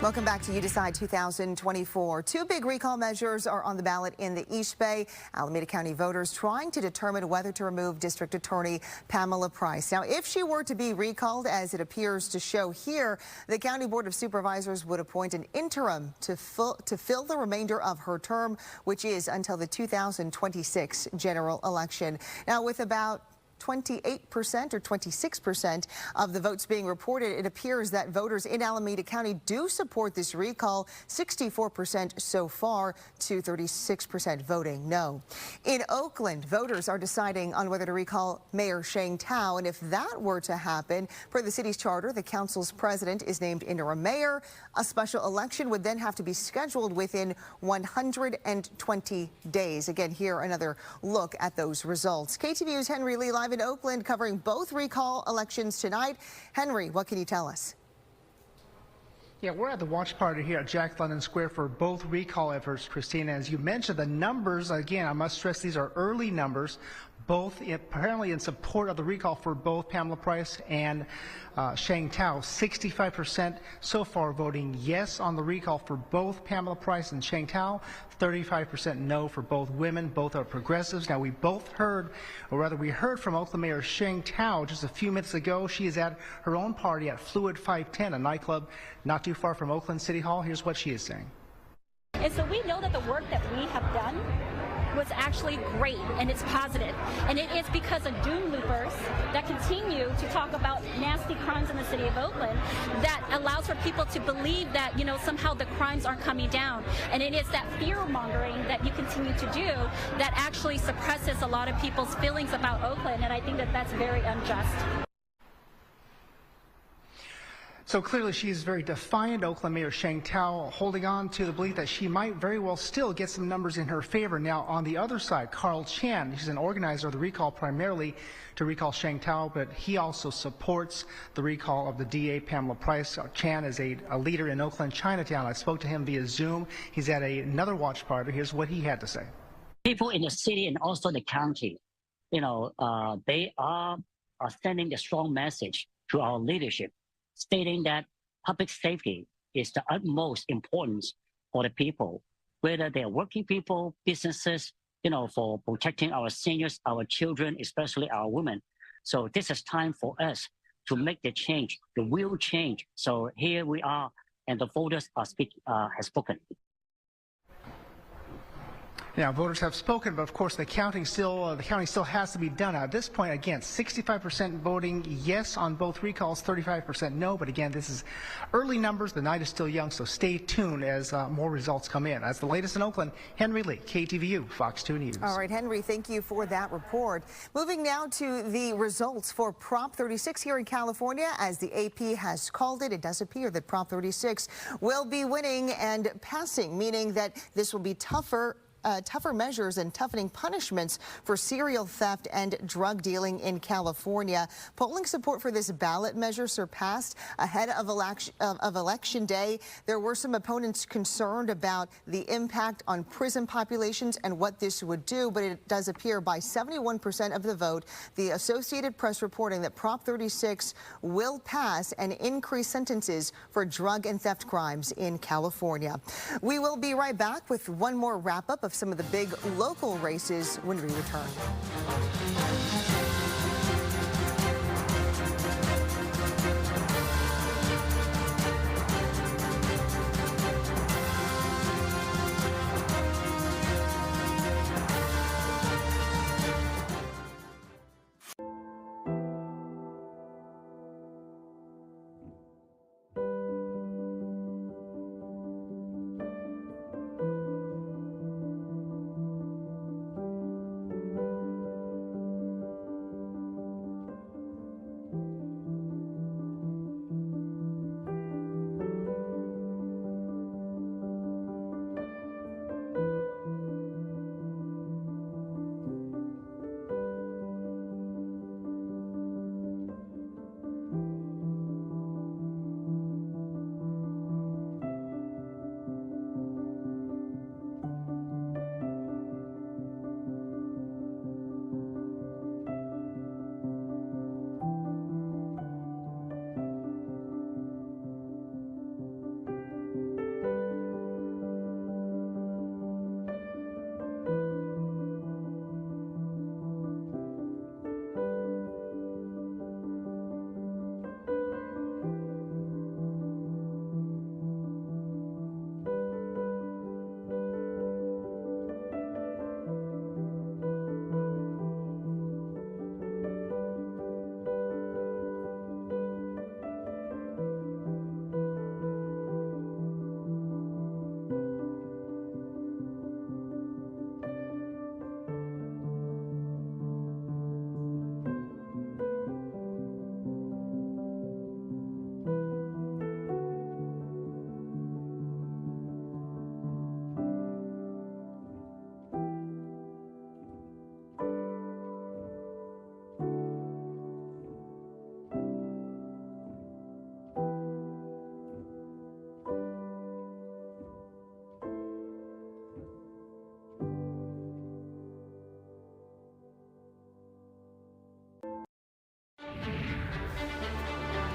Welcome back to You Decide 2024. Two big recall measures are on the ballot in the East Bay. Alameda County voters trying to determine whether to remove District Attorney Pamela Price. Now, if she were to be recalled, as it appears to show here, the County Board of Supervisors would appoint an interim to fill the remainder of her term, which is until the 2026 general election. Now, with about 28% or 26% of the votes being reported, it appears that voters in Alameda County do support this recall, 64% so far to 36% voting no. In Oakland, voters are deciding on whether to recall Mayor Sheng Tao, and if that were to happen, per the city's charter, the council's president is named interim mayor. A special election would then have to be scheduled within 120 days. Again, here another look at those results. KTVU's Henry Lee live in Oakland covering both recall elections tonight. Henry, what can you tell us? Yeah, we're at the watch party here at Jack London Square for both recall efforts, Christina. As you mentioned, the numbers, again, I must stress these are early numbers, both apparently in support of the recall for both Pamela Price and Sheng Tao. 65% so far voting yes on the recall for both Pamela Price and Sheng Tao. 35% no for both women. Both are progressives. Now, we both heard, or rather we heard from Oakland Mayor Sheng Tao just a few minutes ago. She is at her own party at Fluid 510, a nightclub not too far from Oakland City Hall. Here's what she is saying. And so we know that the work that we have done was actually great, and it's positive. And it is because of doom loopers that continue to talk about nasty crimes in the city of Oakland that allows for people to believe that, you know, somehow the crimes aren't coming down. And it is that fear-mongering that you continue to do that actually suppresses a lot of people's feelings about Oakland, and I think that that's very unjust. So clearly she's very defiant. Oakland Mayor Sheng Tao holding on to the belief that she might very well still get some numbers in her favor. Now, on the other side, Carl Chan, he's an organizer of the recall primarily to recall Sheng Tao, but he also supports the recall of the DA, Pamela Price. Chan is a leader in Oakland Chinatown. I spoke to him via Zoom. He's at another watch party. Here's what he had to say. People in the city and also the county, they are sending a strong message to our leadership, stating that public safety is the utmost importance for the people, whether they're working people, businesses, for protecting our seniors, our children, especially our women. So this is time for us to make the change, the real change. So here we are, and the voters have spoken. Now, voters have spoken, but of course the counting still has to be done. At this point, again, 65% voting yes on both recalls, 35% no. But again, this is early numbers. The night is still young, so stay tuned as more results come in. As the latest in Oakland, Henry Lee, KTVU, Fox 2 News. All right, Henry, thank you for that report. Moving now to the results for Prop 36 here in California. As the AP has called it, it does appear that Prop 36 will be winning and passing, meaning that this will be tougher measures and toughening punishments for serial theft and drug dealing in California. Polling support for this ballot measure surpassed ahead of election day. There were some opponents concerned about the impact on prison populations and what this would do, but it does appear by 71% of the vote, the Associated Press reporting that Prop 36 will pass and increase sentences for drug and theft crimes in California. We will be right back with one more wrap-up of some of the big local races when we return.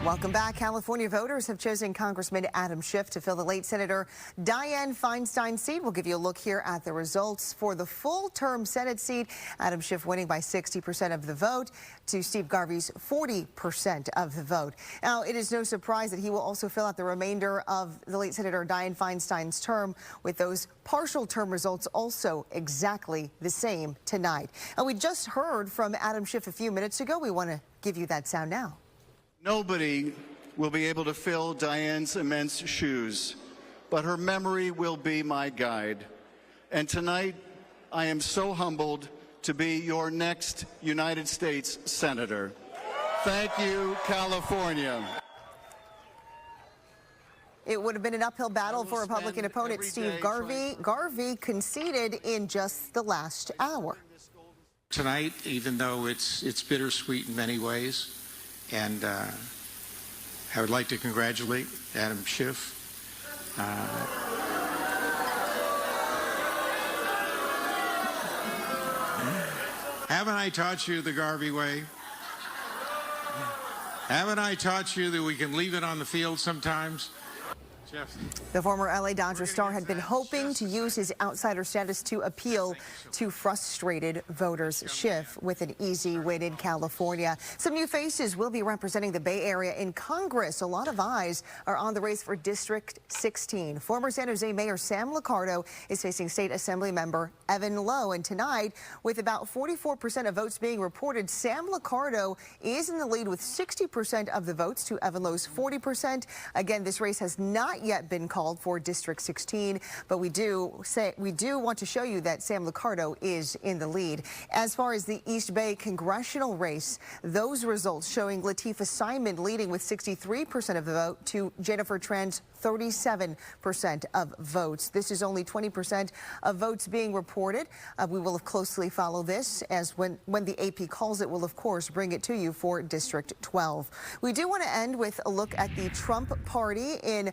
Welcome back. California voters have chosen Congressman Adam Schiff to fill the late Senator Dianne Feinstein's seat. We'll give you a look here at the results for the full-term Senate seat. Adam Schiff winning by 60% of the vote to Steve Garvey's 40% of the vote. Now, it is no surprise that he will also fill out the remainder of the late Senator Dianne Feinstein's term, with those partial term results also exactly the same tonight. And we just heard from Adam Schiff a few minutes ago. We want to give you that sound now. Nobody will be able to fill Diane's immense shoes, but her memory will be my guide. And tonight, I am so humbled to be your next United States Senator. Thank you, California. It would have been an uphill battle for Republican opponent Steve Garvey. Garvey conceded in just the last hour. Tonight, even though it's bittersweet in many ways, and I would like to congratulate Adam Schiff. Haven't I taught you the Garvey way? Haven't I taught you that we can leave it on the field sometimes? Jeff. The former LA Dodgers star had been hoping to use his outsider status to appeal to frustrated voters. Schiff with an easy win in California. Some new faces will be representing the Bay Area in Congress. A lot of eyes are on the race for District 16. Former San Jose Mayor Sam Liccardo is facing State Assembly member Evan Lowe. And tonight, with about 44% of votes being reported, Sam Liccardo is in the lead with 60% of the votes to Evan Lowe's 40%. Again, this race has not yet been called for District 16, but we do want to show you that Sam Liccardo is in the lead. As far as the East Bay congressional race, those results showing Latifah Simon leading with 63% of the vote to Jennifer Tran's 37% of votes. This is only 20% of votes being reported. We will closely follow this, as when the AP calls it, we'll of course bring it to you for District 12. We do want to end with a look at the Trump party in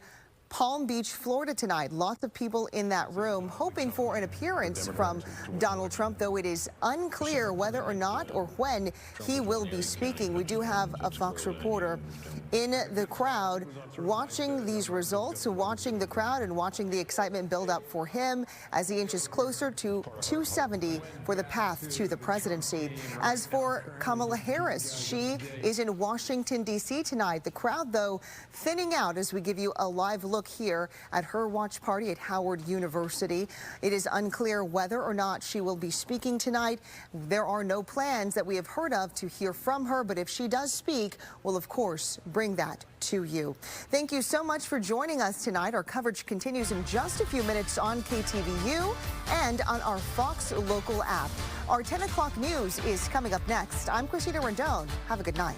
Palm Beach, Florida tonight. Lots of people in that room hoping for an appearance from Donald Trump, though it is unclear whether or not or when he will be speaking. We do have a Fox reporter in the crowd watching these results, watching the crowd and watching the excitement build up for him as he inches closer to 270 for the path to the presidency. As for Kamala Harris, she is in Washington, D.C. tonight. The crowd, though, thinning out as we give you a live look here at her watch party at Howard University. It is unclear whether or not she will be speaking tonight. There are no plans that we have heard of to hear from her, but if she does speak, we'll of course bring that to you. Thank you so much for joining us tonight. Our coverage continues in just a few minutes on KTVU and on our Fox local app. Our 10 o'clock news is coming up next. I'm Christina Rendon. Have a good night.